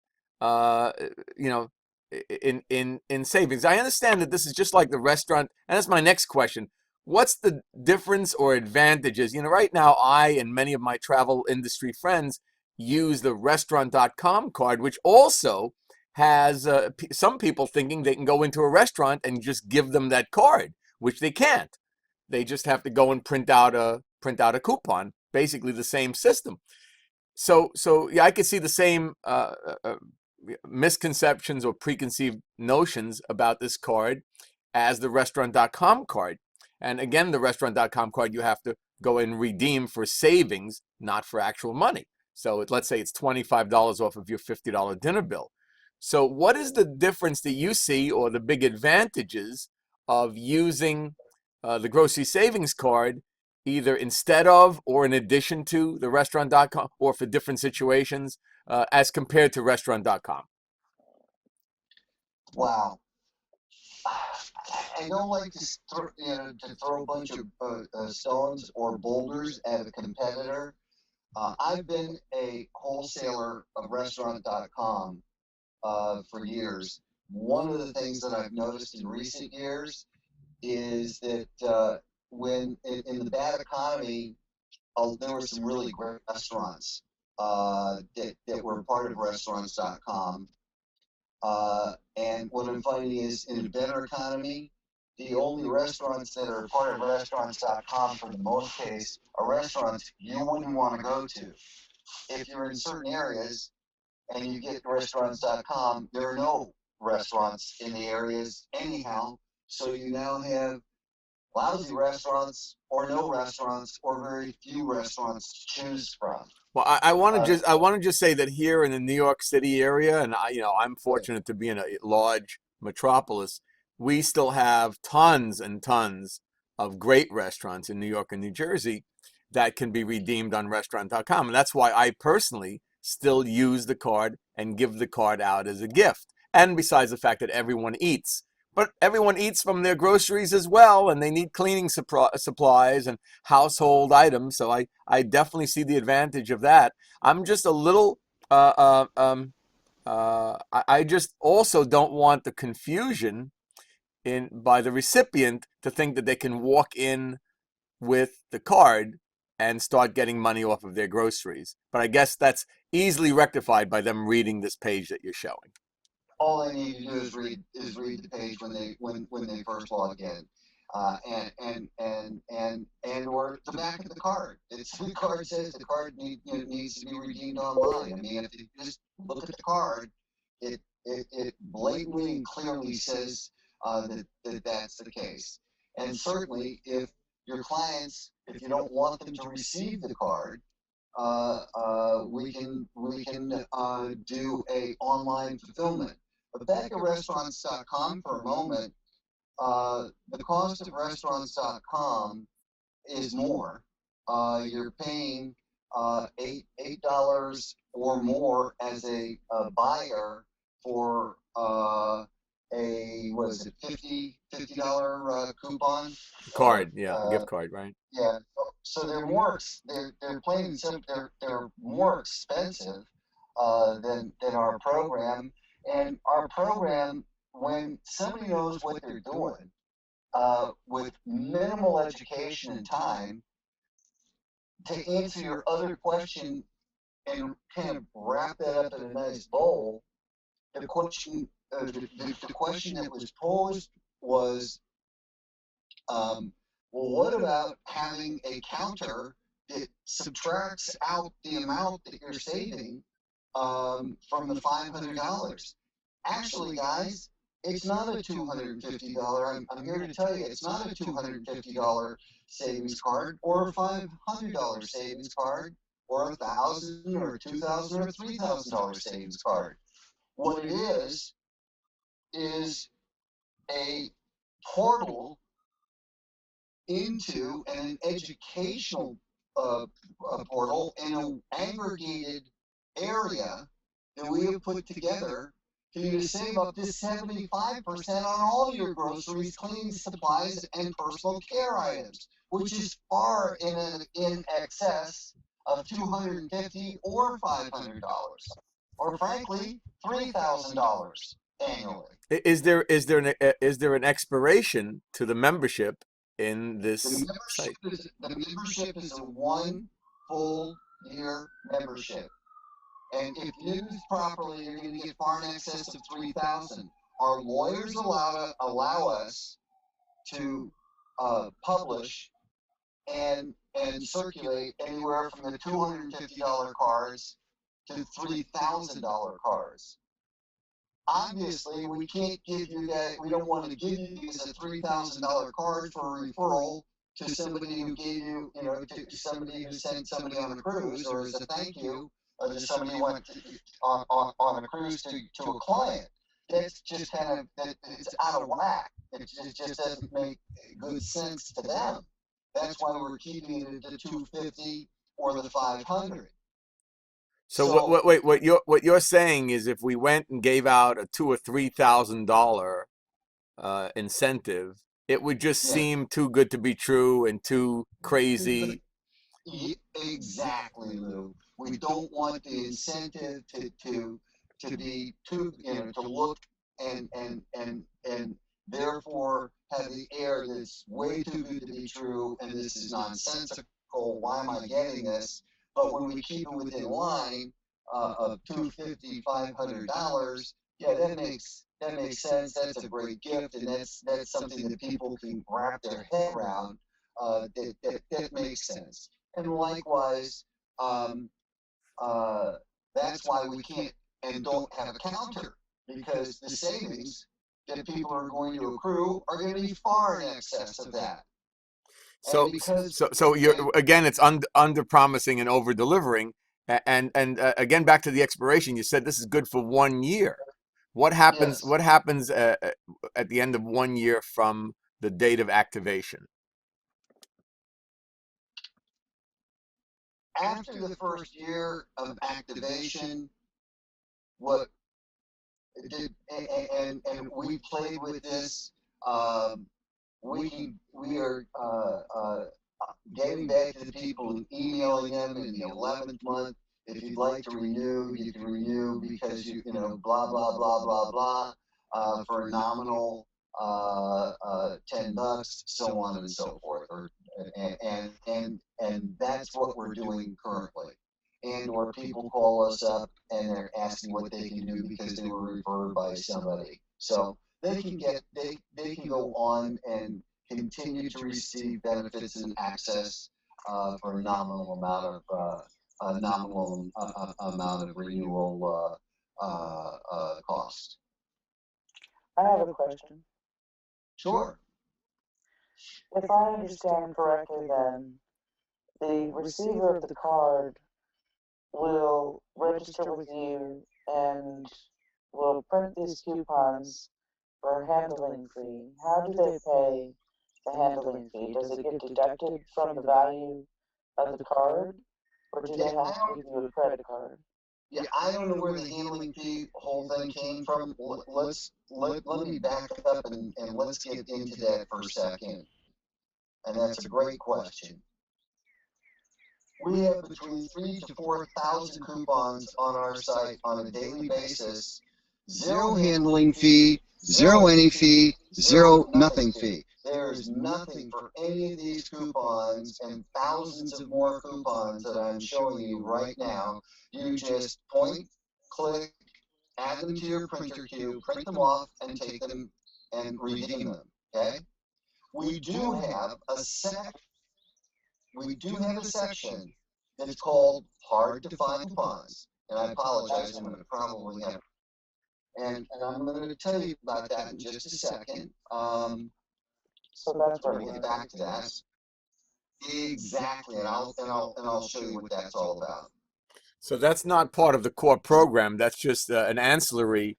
in savings? I understand that this is just like the restaurant, and that's my next question. What's the difference or advantages? Right now, I and many of my travel industry friends use the restaurant.com card, which also has some people thinking they can go into a restaurant and just give them that card, which they can't. They just have to go and print out a coupon, basically the same system. So yeah, I could see the same misconceptions or preconceived notions about this card as the restaurant.com card. And again, the restaurant.com card, you have to go and redeem for savings, not for actual money. So let's say it's $25 off of your $50 dinner bill. So what is the difference that you see, or the big advantages of using the grocery savings card either instead of or in addition to the restaurant.com, or for different situations as compared to restaurant.com? Wow. I don't like to throw a bunch of stones or boulders at a competitor. I've been a wholesaler of restaurant.com for years. One of the things that I've noticed in recent years is that when in the bad economy, there were some really great restaurants that were part of restaurants.com. And what I'm finding is in a better economy, the only restaurants that are part of restaurants.com for the most case are restaurants you wouldn't want to go to. If you're in certain areas and you get restaurants.com, there are no restaurants in the areas anyhow. So you now have lousy restaurants or no restaurants or very few restaurants to choose from. Well, I want to just say that here in the New York City area, and I'm fortunate to be in a large metropolis, we still have tons and tons of great restaurants in New York and New Jersey that can be redeemed on restaurant.com. And that's why I personally still use the card and give the card out as a gift. And besides the fact that everyone eats, but everyone eats from their groceries as well, and they need cleaning supplies and household items. So I definitely see the advantage of that. I'm just a little, I just also don't want the confusion by the recipient to think that they can walk in with the card and start getting money off of their groceries. But I guess that's easily rectified by them reading this page that you're showing. All they need to do is read the page when they first log in, and or the back of the card. The card says the card needs to be redeemed online. I mean, if you just look at the card, it blatantly and clearly says that that's the case. And certainly, if your clients, if you don't want them to receive the card, we can do a online fulfillment. But back at restaurants.com for a moment, the cost of restaurants.com is more. You're paying $8 or more as a buyer for a what is it, $50 coupon Card, yeah, gift card, right? yeah. So they're plain and simple. They're more expensive than our program. And our program, when somebody knows what they're doing, with minimal education and time, to answer your other question and kind of wrap that up in a nice bowl, the question that was posed was, well, what about having a counter that subtracts out the amount that you're saving from the $500? Actually, guys, it's not a $250. I'm here to tell you, it's not a $250 savings card or a $500 savings card or $1,000 or $2,000 or $3,000 savings card. What it is a portal into an educational portal in an aggregated area that we have put together for you to save up to 75% on all your groceries, cleaning supplies, and personal care items, which is far in excess of $250 or $500, or frankly, $3,000 annually. Is there an expiration to the membership in this site? The membership is a 1 full year membership. And if used properly, you're going to get far in excess of $3,000. Our lawyers allow us to publish and circulate anywhere from the $250 cards to $3,000 cards. Obviously, we can't give you that. We don't want to give you as a $3,000 card for a referral to somebody who gave you, to somebody who sent somebody on a cruise, or as a thank you to somebody who went on a cruise to a client. That's just kind of, it's out of whack. It just doesn't make good sense to them. That's why we're keeping it at the $250 or the $500. So what you're saying is, if we went and gave out a $2,000 or $3,000 incentive, it would just seem too good to be true and too crazy. Exactly, Lou. We don't want the incentive to be too, to look and therefore have the air that's way too good to be true, and this is nonsensical. Why am I getting this? But when we keep it within line of $250, $500, yeah, that makes sense. That's a great gift, and that's something that people can wrap their head around. That makes sense. And likewise, that's why we can't and don't have a counter, because the savings that people are going to accrue are going to be far in excess of that. So you're, again, it's under promising and over delivering. And again, back to the expiration, you said this is good for 1 year. What happens? Yes. What happens at the end of 1 year from the date of activation? After the first year of activation, what did and we played with this. We are getting back to the people and emailing them in the 11th month. If you'd like to renew, you can renew because blah blah blah blah blah for a nominal $10, so on and so forth. And that's what we're doing currently. And or people call us up and they're asking what they can do because they were referred by somebody. So they can go on and continue to receive benefits and access for a nominal amount of renewal cost. I have a question. Sure. If I understand correctly, then the receiver of the card will register with you and will print these coupons for a handling fee. How do they pay the handling fee? Does it get deducted from the value of the card, or do they have to give you a credit card? Yeah, I don't know where the handling fee whole thing came from. Let me back up and let's get into that for a second. And that's a great question. We have between 3,000 to 4,000 coupons on our site on a daily basis. Zero handling fee, zero any fee, zero nothing fee. There is nothing for any of these coupons and thousands of more coupons that I'm showing you right now. You just point, click, add them to your printer queue, print them off, and take them and redeem them. Okay? We do have a section that's called hard to find coupons. And I apologize, I'm going to probably have, and I'm going to tell you about that in just a second. So that's We'll where get back to that. Exactly, and I'll show you what that's all about. So that's not part of the core program. That's just an ancillary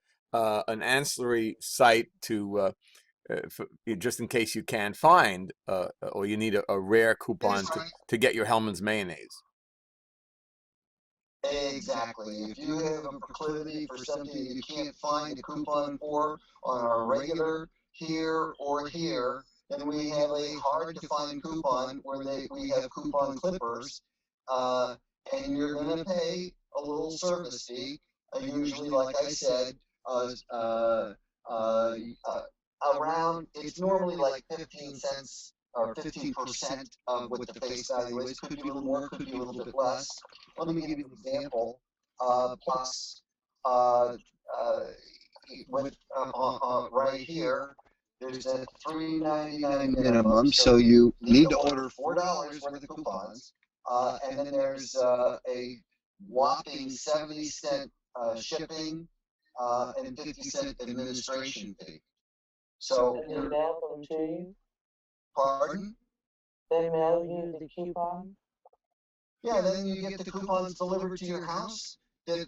site to just in case you can't find or you need a rare coupon to get your Hellman's mayonnaise. Exactly. If you have a proclivity for something that you can't find a coupon for on our regular here or here, then we have a hard to find coupon where we have coupon clippers, and you're going to pay a little service fee. Usually, like I said, around, it's normally like 15 cents or 15% of what the face value is. Could be a little more, could be a little bit less. Let me give you an example. Plus, with right here, there's a $3.99 minimum, so you need to order $4 worth of coupons, and then there's a whopping 70-cent shipping and 50-cent administration fee. So, And they mail them to you? pardon? They mail you the coupon? Yeah, then you get the coupons delivered to your house. That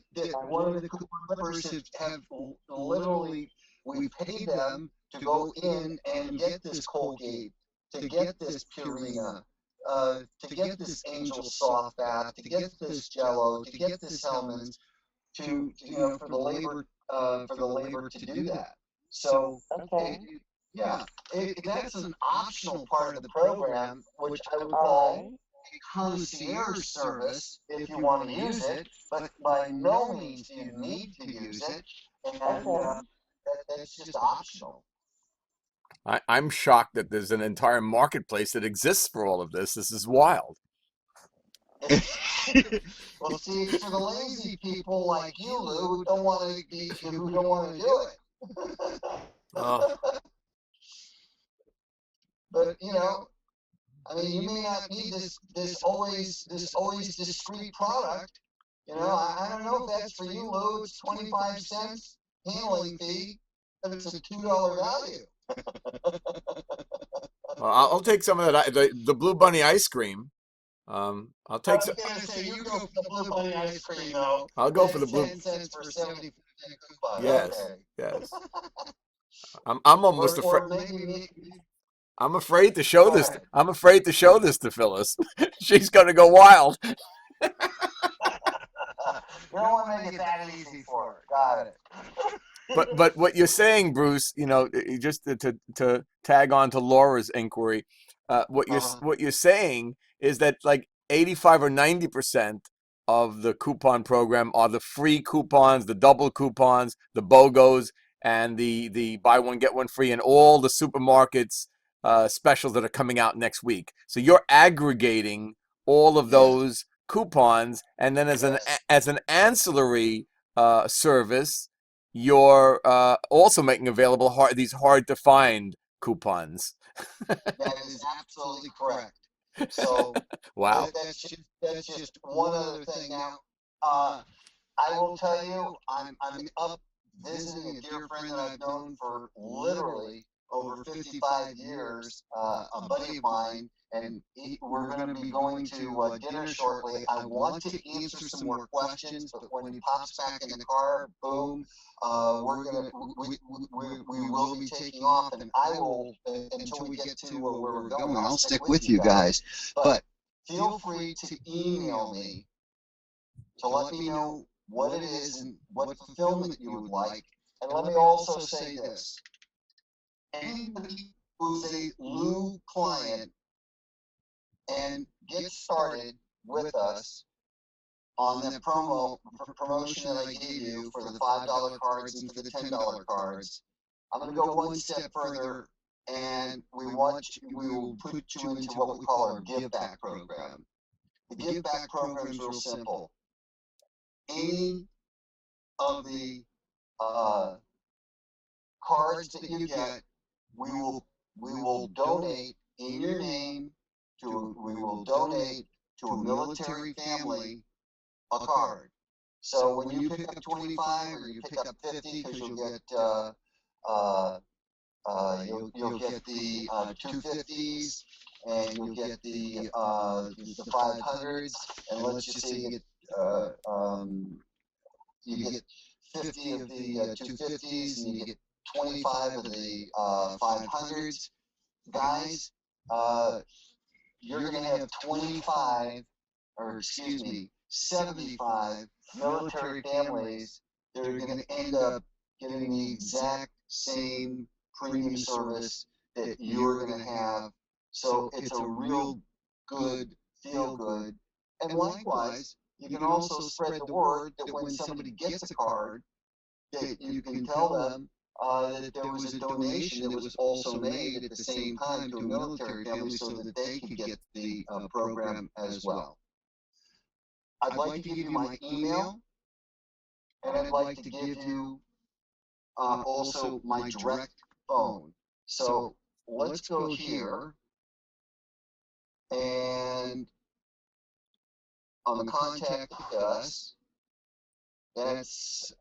one of the coupon clippers have literally, we paid them to go in and get this Colgate, to get this Purina, to get this Angel Soft Bath, to get this Jello, to get this Hellman's, for the labor to do that. So, Okay. that's an optional part of the program, which I would call a concierge service if you want to use it, but by no means do you need to use it, and that's just optional. I'm shocked that there's an entire marketplace that exists for all of this. This is wild. Well, see, it's for the lazy people like you, Lou, who don't want to do it. Oh. But I mean, you may not need this always discreet product. I don't know if that's for you, Lou. It's 25 cents handling fee, but it's a $2 value. Well, I'll take some of that. The Blue Bunny ice cream. I'll take some. I was gonna say, you go for the Blue Bunny ice cream, though. I'll go for the That's Blue. 10 cents for 70% coupon. Yes, Okay. yes. I'm almost afraid. Or maybe I'm afraid to show Go this. ahead. I'm afraid to show this to Phyllis. She's gonna go wild. You don't want to make it that easy for her. Got it. But what you're saying, Bruce, just to tag on to Laura's inquiry, what you're saying is that like 85 or 90% of the coupon program are the free coupons, the double coupons, the BOGOs, and the buy one get one free, and all the supermarkets specials that are coming out next week. So you're aggregating all of Yes. those coupons, and then as Yes. an ancillary service, you're also making available these hard to find coupons. That is absolutely correct. So Wow. that's just one other thing. Now, I will tell you, I'm up visiting a dear friend that I've known for literally over 55 years, a buddy of mine, and we're going to be going to dinner shortly. I want to answer some more questions, but when he pops back in the car, boom, we will be taking off, and I will until we get to where we're going. I'll stick with you guys, but feel free to email me to let me know what it is and what fulfillment you would like. And let me also say this. Anybody who's a Lou client and gets started with us on the promotion that I gave you for the $5 cards and for the $10 cards, I'm going to go one step further, and we will put you into what we call our give back program. The give back program is real simple. Any of the cards that you get, we will donate in your name we will donate to a military family a card. So when you pick up 25 or you pick up 50, because you'll get you'll get the 250s and you'll get the 500s, and let's just say you get 50 of the 250s and you get 25 of the 500s. Guys, you're going to have 75 military families that are going to end up getting the exact same premium service that you're going to have. So it's a real good, feel good. And likewise, you can also spread the word that when somebody gets a card, that you can tell them that there was a donation that was also made at the same time to a military family so that they could get the program as well. I'd like to give you my email, and I'd like to give you also my direct phone. So let's go here, and on the contact us, that's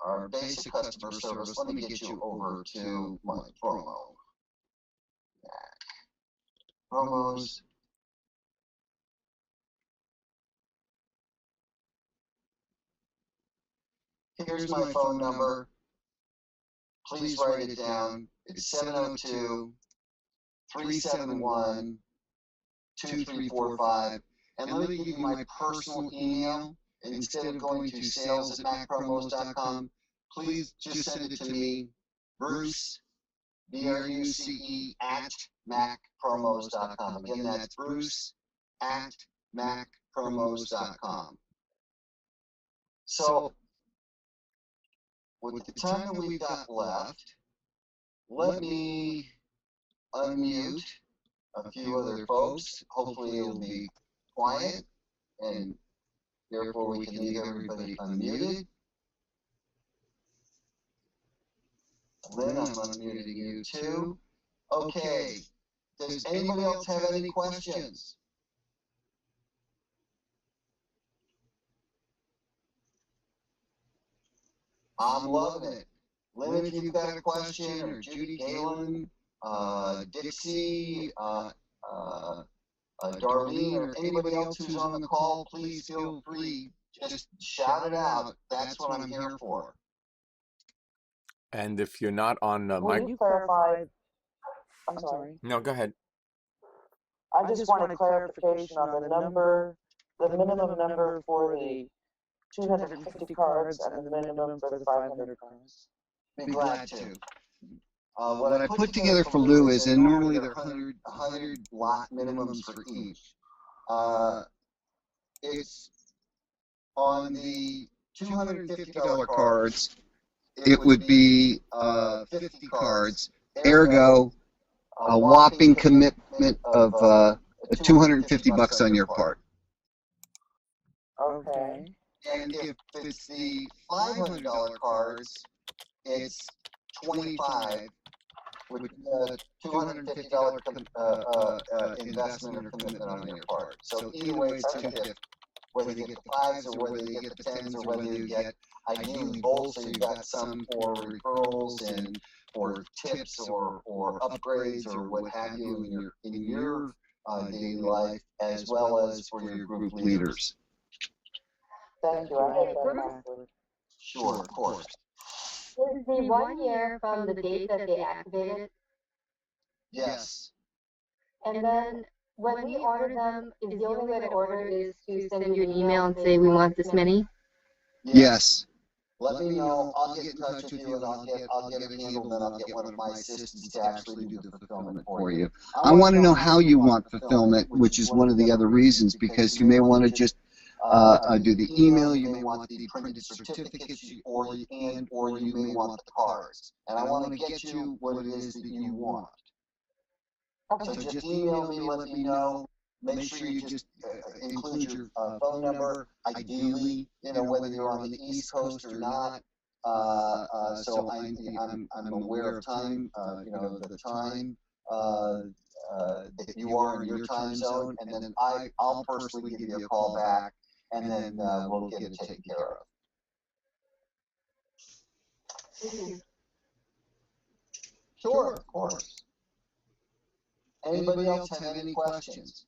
our basic customer service. Let me get you over to my promo. Mack. Promos. Here's my phone number. Please write it down. It's 702-371-2345. And let me give you my personal email. Instead of going to sales@mackpromos.com, please just send it to me, Bruce, BRUCE, @mackpromos.com. Again, that's Bruce @mackpromos.com. So, with the time that we've got left, let me unmute a few other folks. Hopefully it'll be quiet, and therefore we can leave everybody unmuted. Lynn, I'm unmuting you too. Okay, does anybody else have any questions? I'm loving it. Lynn, if you've got a question, or Judy, Galen, Dixie, Darlene, or anybody else who's on the call, please feel free. Just shout it out. That's what I'm here for. And if you're not on Will you clarify? I'm sorry. No, go ahead. I just want a clarification on the number, the minimum number for the 250 cards and the minimum for the 500 cards. Be glad to. What I put together for Lou is, and normally there are 100 lot minimums for each. It's on the $250 cards, it would be 50 cards, ergo a whopping commitment of $250 on your part. Okay. And if it's the $500 cards, it's 25, which is a $250 investment or commitment on your part. So either way, it's 250. Whether you get the fives or whether you get the tens or whether you get ideally both, so you've got some for referrals and for tips or upgrades or what have you in your daily life, as well as for your group leaders. Thank you. I have that backwards. Sure, of course. Is the 1 year from the date that they activate it? Yes. And then when we order them, is the only way to order is to send you an email and say we want this many? Yes. Let me know. I'll get in touch with you and I'll get it handled, and I'll get one of my assistants to actually do the fulfillment for you. I want to know how you want fulfillment, which is one of the other reasons, because you may want to just do the email, you may want the printed certificates, or you may want the cards. And I want to get you what it is that you want. So just email me, let me know. Make sure you just include your phone number, ideally, whether you're on the East Coast or not. So I'm aware of time, the time that you are in your time zone, and then I'll personally give you a call back, and then we'll get it taken care of. Thank you. Sure, of course. Anybody else have any questions?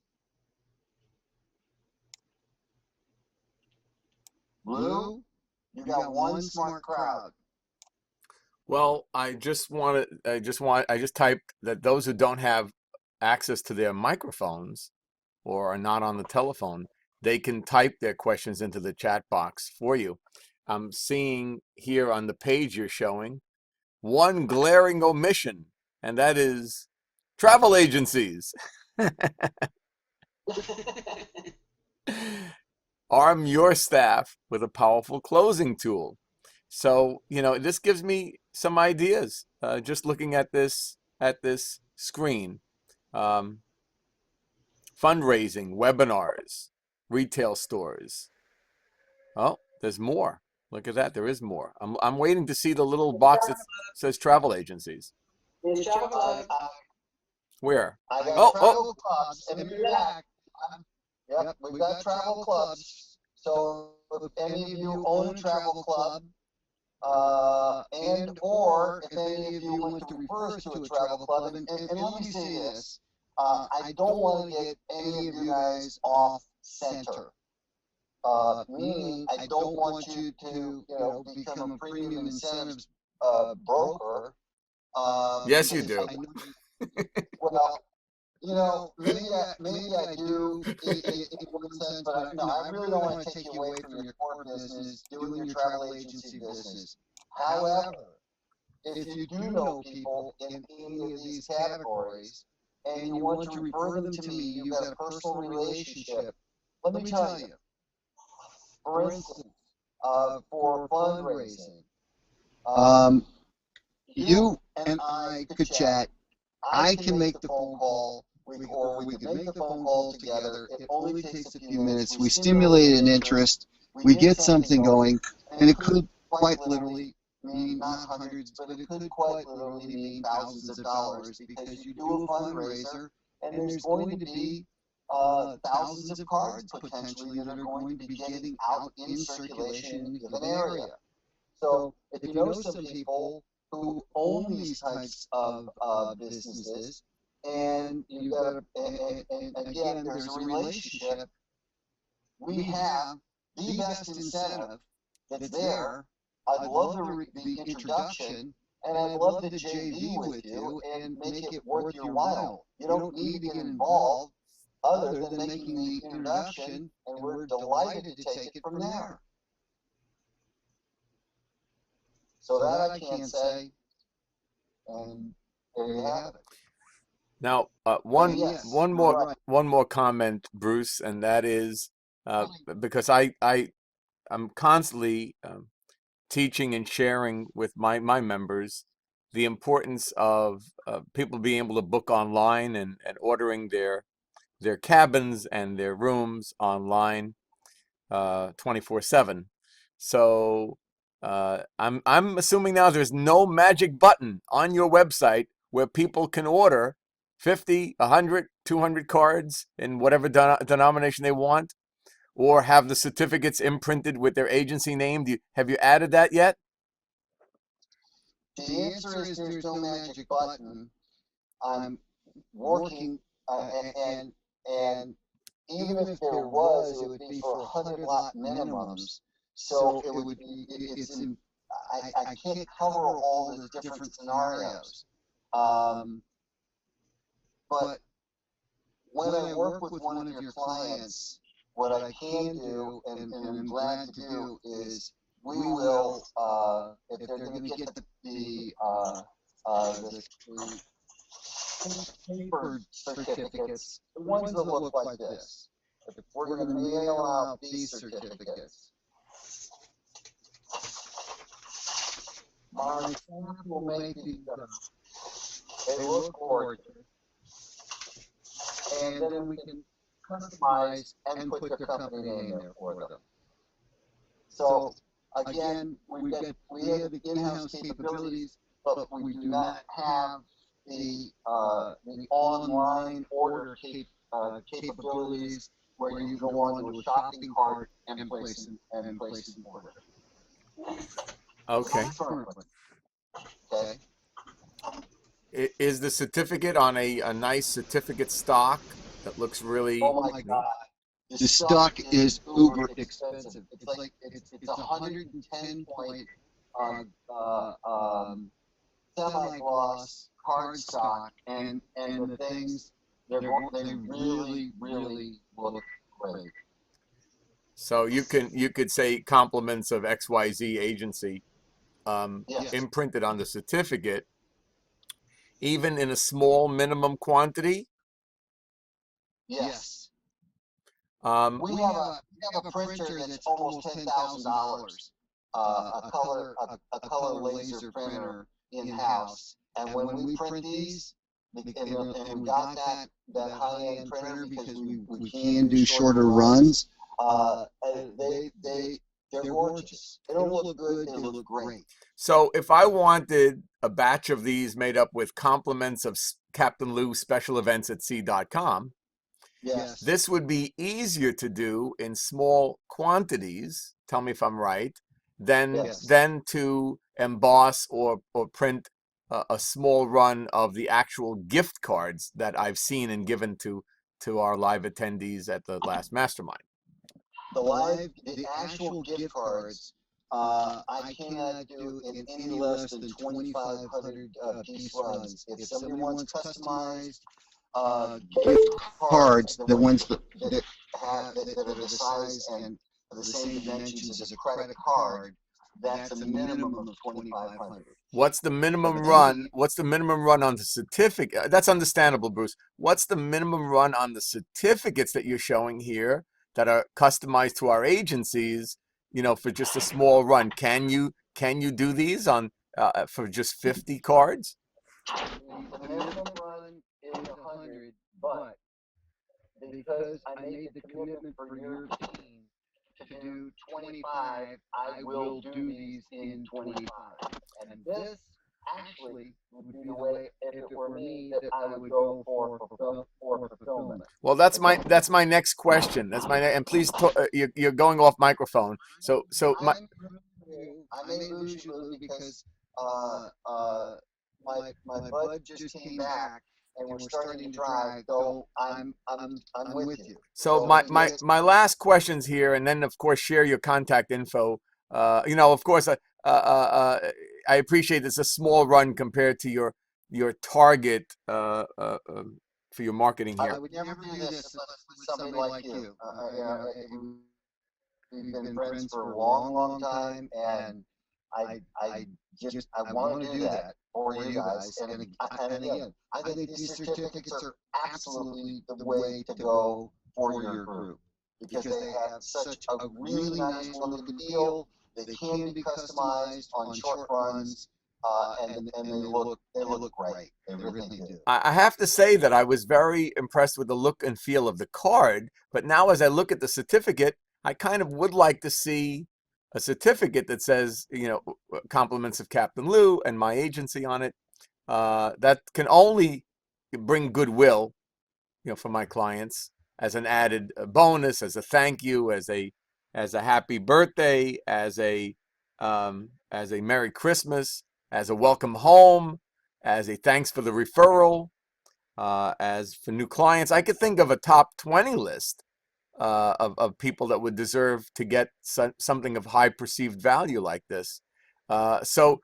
Blue, you got one smart crowd. Well, I just typed that those who don't have access to their microphones or are not on the telephone, they can type their questions into the chat box for you. I'm seeing here on the page you're showing one glaring omission, and that is travel agencies. Arm your staff with a powerful closing tool. So, this gives me some ideas just looking at this screen. Fundraising, webinars, retail stores. Oh, there's more. Look at that. There is more. I'm waiting to see the little box that says travel agencies. There's travel. Where? I got travel clubs, and you're back. Yep, we've got travel clubs. So if any of you own a travel club, and or if any of you want to refer us to a travel club, and let me say this, I don't want to get any of you guys off center. Meaning I don't want you to become a premium incentives broker. Yes, you do. Well, maybe I do in one sense, but no, I really don't want to take you away from your core business, doing your travel agency business. However, if you do know people in any of these categories and you want to refer them to me, you've got a personal relationship, let me tell you, for instance, for fundraising, you and I could chat. I can make the phone call, or we can make the phone call together. It only takes a few minutes. We stimulate an interest. We get something going, and it could quite literally mean not hundreds, but it could quite literally mean thousands of dollars, because you do a fundraiser, and there's going to be thousands of cards potentially that are going to be getting out in circulation in a given area. So if you know some people who own these types of businesses, and you've got and again, there's a relationship, we have the best incentive that's there. I'd love the introduction, and I'd love to JV with you and make it worth your while. You don't need to get involved other than making the introduction, and we're delighted to take it from there. So that I can say, and there you have it. Now, Yes, one more comment, Bruce, and that is because I'm constantly teaching and sharing with my members the importance of people being able to book online and ordering their their cabins and their rooms online 24/7. So I'm assuming now there's no magic button on your website where people can order 50, 100, 200 cards in whatever denomination they want, or have the certificates imprinted with their agency name. Have you added that yet? The answer is there's no magic button. I'm working, and even if there was, it would be for 100 lot minimums. So it would be, I can't cover all the different scenarios. But when I work with one of your clients, what I can do, and I'm glad to do, is we will, if they're going to get the paper certificates, the ones that look like this. If we're going to mail out these certificates, my staff will make these up. They look gorgeous. And then we can customize and put their company name there for them. So again, we have the in-house capabilities, but we do not have the online order capabilities where you go onto a shopping cart and place an order. Okay. Okay. Is the certificate on a nice certificate stock that looks really? Oh my God. The stock is uber expensive. It's like it's 110 point semi-gloss card stock, and the things they really look great. So you could say compliments of XYZ agency Yes. imprinted on the certificate, even in a small minimum quantity. Yes. We We have a printer that's almost $10,000. A color laser printer in house, and when we print these, and we got that high-end printer because we can do shorter runs. They're gorgeous. They don't look good. They look great. So if I wanted a batch of these made up with compliments of Captain Lou special events at sea.com, Yes. this would be easier to do in small quantities, tell me if I'm right, than to emboss or print a small run of the actual gift cards that I've seen and given to our live attendees at the last mastermind. The actual gift cards, I cannot do in any less than 2,500 piece runs. If somebody wants customized gift cards, the ones that are the size and the same dimensions as a credit card, that's a minimum of 2,500. What's the minimum run? What's the minimum run on the certificate? That's understandable, Bruce. What's the minimum run on the certificates that you're showing here that are customized to our agencies? You know, for just a small run, can you do these on for just 50 cards? The minimum run is 100, but because I made the commitment for your team to do 25, I will do these in 25. And this actually would be the way, if it were me, that I would go for fulfillment. Well, that's my next question. And please, you're going off microphone. So I may lose you, Lou, because my bud just came back and we're starting to drive. So I'm with you. So my last questions here, and then of course share your contact info. Of course, I appreciate it's a small run compared to your target for your marketing here. I would never do this with somebody like you. We've been friends for a long time, and I want to do that for you guys. And again, I think these certificates are absolutely the way to go for your group because they have such a really nice look and feel. They can be customized on short runs, and they look great. They really do. I have to say that I was very impressed with the look and feel of the card, but now as I look at the certificate, I kind of would like to see a certificate that says, you know, compliments of Captain Lou and my agency on it. That can only bring goodwill, you know, for my clients as an added bonus, as a thank you, as a happy birthday, as a Merry Christmas, as a welcome home, as a thanks for the referral, as for new clients. I could think of a top 20 list of people that would deserve to get something of high perceived value like this. So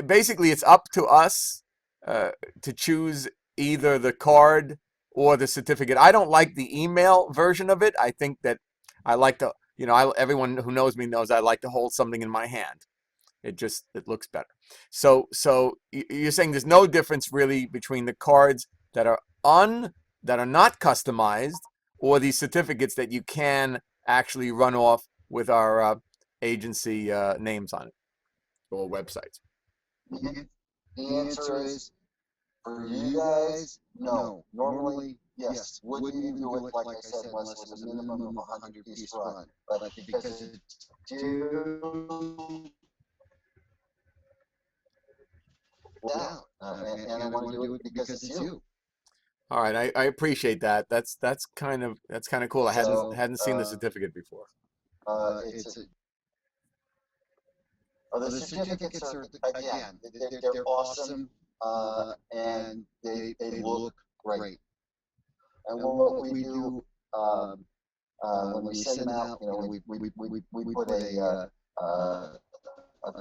basically, it's up to us to choose either the card or the certificate. I don't like the email version of it. I think that I like to, you know, everyone who knows me knows I like to hold something in my hand. It looks better. So you're saying there's no difference really between the cards that are not customized or these certificates that you can actually run off with our agency names on it or websites. The answer is, for you guys, no. Normally, yes, wouldn't even do it, like I said, unless it was a minimum of 100-piece run. But because it's due down, and I want to do it because it's you. All right, I appreciate that. That's kind of cool. I hadn't seen the certificate before. The certificates are, again, they're awesome, and they look great. And what we do when we send them out, you know, we put a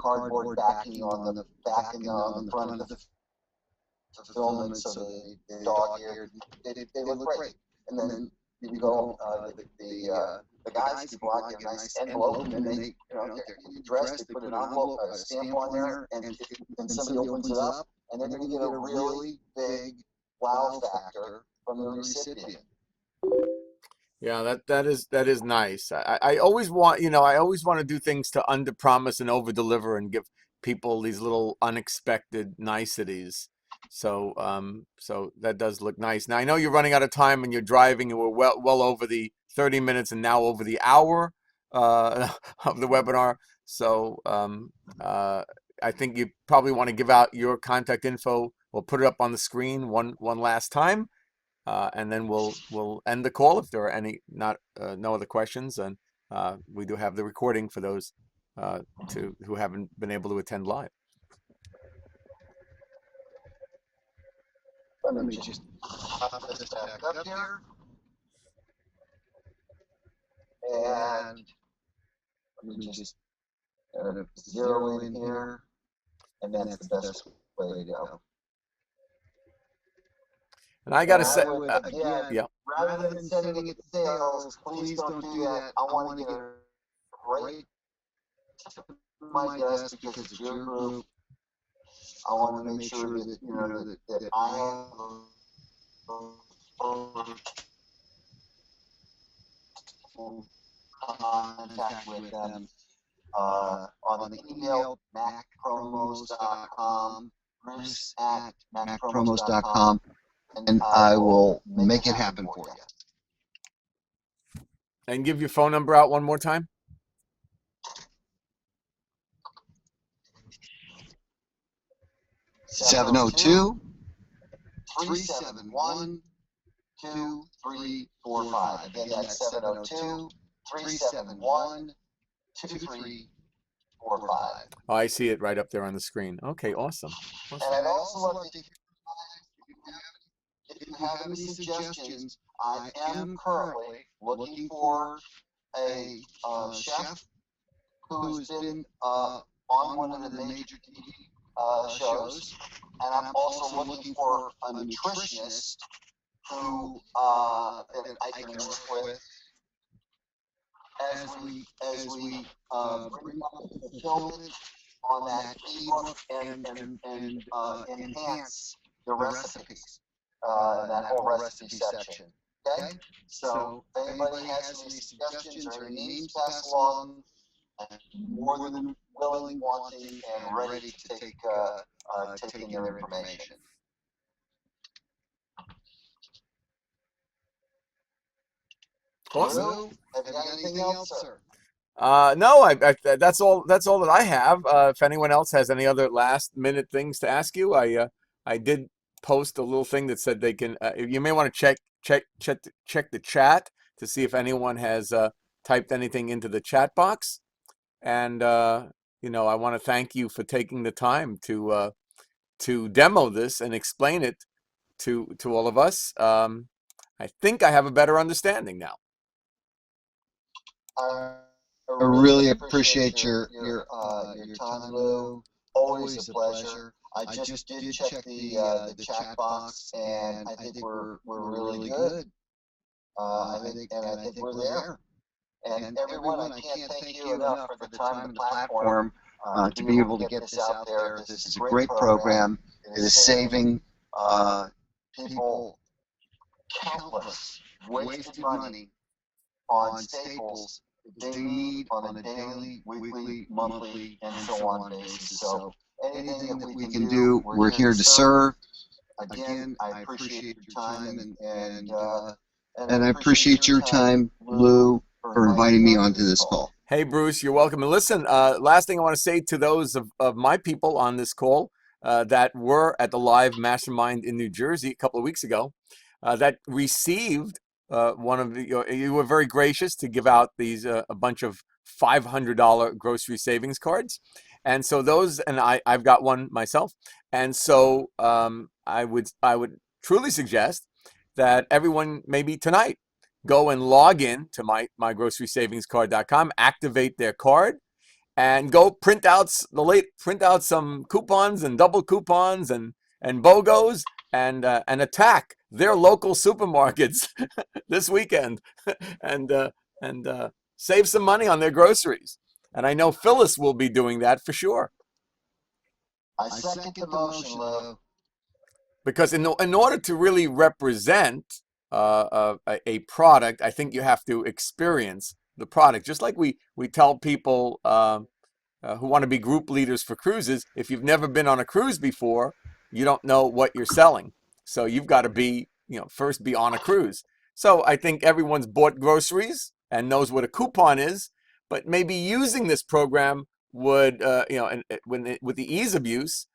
cardboard backing on the front of the fulfillment, so the dog-eared, they look great. And then you go, the guys go out, get a nice envelope, and then they, you know, they're dressed, they put an envelope, a stamp on there, and somebody opens it up, and they're going to get a really big wow factor from the recipient. Yeah, that is nice. I always want, you know, I always want to do things to under promise and over deliver and give people these little unexpected niceties. So so that does look nice. Now I know you're running out of time and you're driving, and we're well over the 30 minutes and now over the hour of the webinar. So I think you probably want to give out your contact info. We'll put it up on the screen one last time. And then we'll end the call if there are any no other questions, and we do have the recording for those who haven't been able to attend live. Let me just pop this back up here, and let me just zero in here, and that's the best way to go. And I got to say, yeah. Rather than sending it to sales, please don't do that. I want to get it right to my desk because it's your group. I want to make sure that, you know, that I have contact with them on the email, mackpromos.com, bruce@mackpromos.com. And I will make it happen for you. And give your phone number out one more time. 702-371-2345. Again, that's 702-371-2345. Oh, I see it right up there on the screen. Okay, awesome. And I'd also love to hear if you have any suggestions. I am currently looking for a chef who's been on one of the major TV shows, and I'm also looking for a nutritionist who that I can work with as we bring up the fulfillment on that ebook and enhance the recipes. That whole recipe section. Okay? So if anybody has any suggestions or any names, pass along. more than willing, wanting, and ready to take in their information. Awesome. Lou, have you got anything else, sir? No, that's all. That's all that I have. If anyone else has any other last minute things to ask you, I did post a little thing that said they can. You may want to check the chat to see if anyone has typed anything into the chat box. And you know, I want to thank you for taking the time to demo this and explain it to all of us. I think I have a better understanding now. I really appreciate your time, Lou. Always a pleasure. I just did check the chat box, and I think we're really good. I think we're there. And everyone, I can't thank you enough for the time and the platform to be able to get this out there. This is a great program. It is saving people countless wasted money on staples they need on a daily, weekly, monthly, and so on basis. So anything that we can do, we're here to serve. Again, I appreciate your time and I appreciate your time, Lou, for inviting me onto this call. Hey, Bruce, you're welcome. And listen, last thing I want to say to those of my people on this call that were at the live mastermind in New Jersey a couple of weeks ago, that received one of the, you were very gracious to give out these a bunch of $500 grocery savings cards. And so those, and I've got one myself. And so I would truly suggest that everyone maybe tonight go and log in to mygrocerysavingcard.com, activate their card, and go print out some coupons and double coupons and BOGOs and attack their local supermarkets this weekend and save some money on their groceries. And I know Phyllis will be doing that for sure. I second the motion, Lou. Because in order to really represent a product, I think you have to experience the product. Just like we tell people who want to be group leaders for cruises, if you've never been on a cruise before, you don't know what you're selling. So you've got to be, first be on a cruise. So I think everyone's bought groceries and knows what a coupon is, but maybe using this program would, with the ease of use,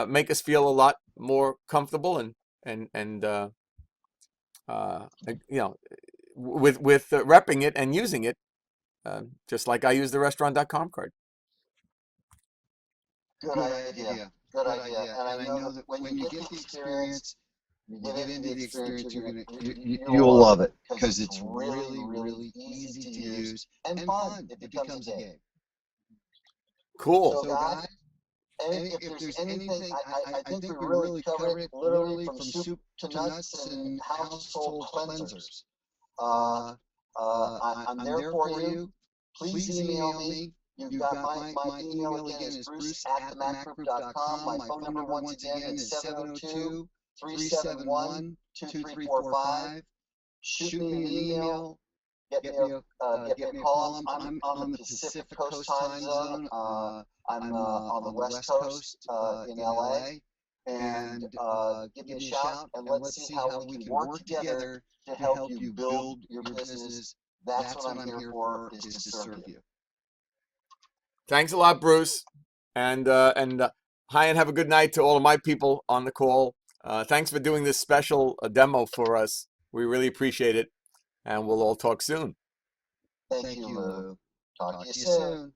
make us feel a lot more comfortable and with repping it and using it, just like I use the restaurant.com card. Good idea. Good idea. And I know that when you get the experience, you get into the experience, you'll love it because it's really, really easy to use and fun. It becomes a game. Cool. So guys, if there's anything, I think we really covered it literally from soup to nuts and household cleansers. I'm there for you. Please email me. You've got my email again is bruce@themackgroup.com. My phone number once again is 702-371-2345. Shoot me an email. Get me a call. I'm on the Pacific Coast time zone. I'm on the West Coast in LA. And give me a shout and let's see how we can work together to help you build your business. That's what I'm here for, is to serve you. Thanks a lot, Bruce. And hi, and have a good night to all of my people on the call. Thanks for doing this special demo for us. We really appreciate it. And we'll all talk soon. Thank you, Lou. Talk to you soon.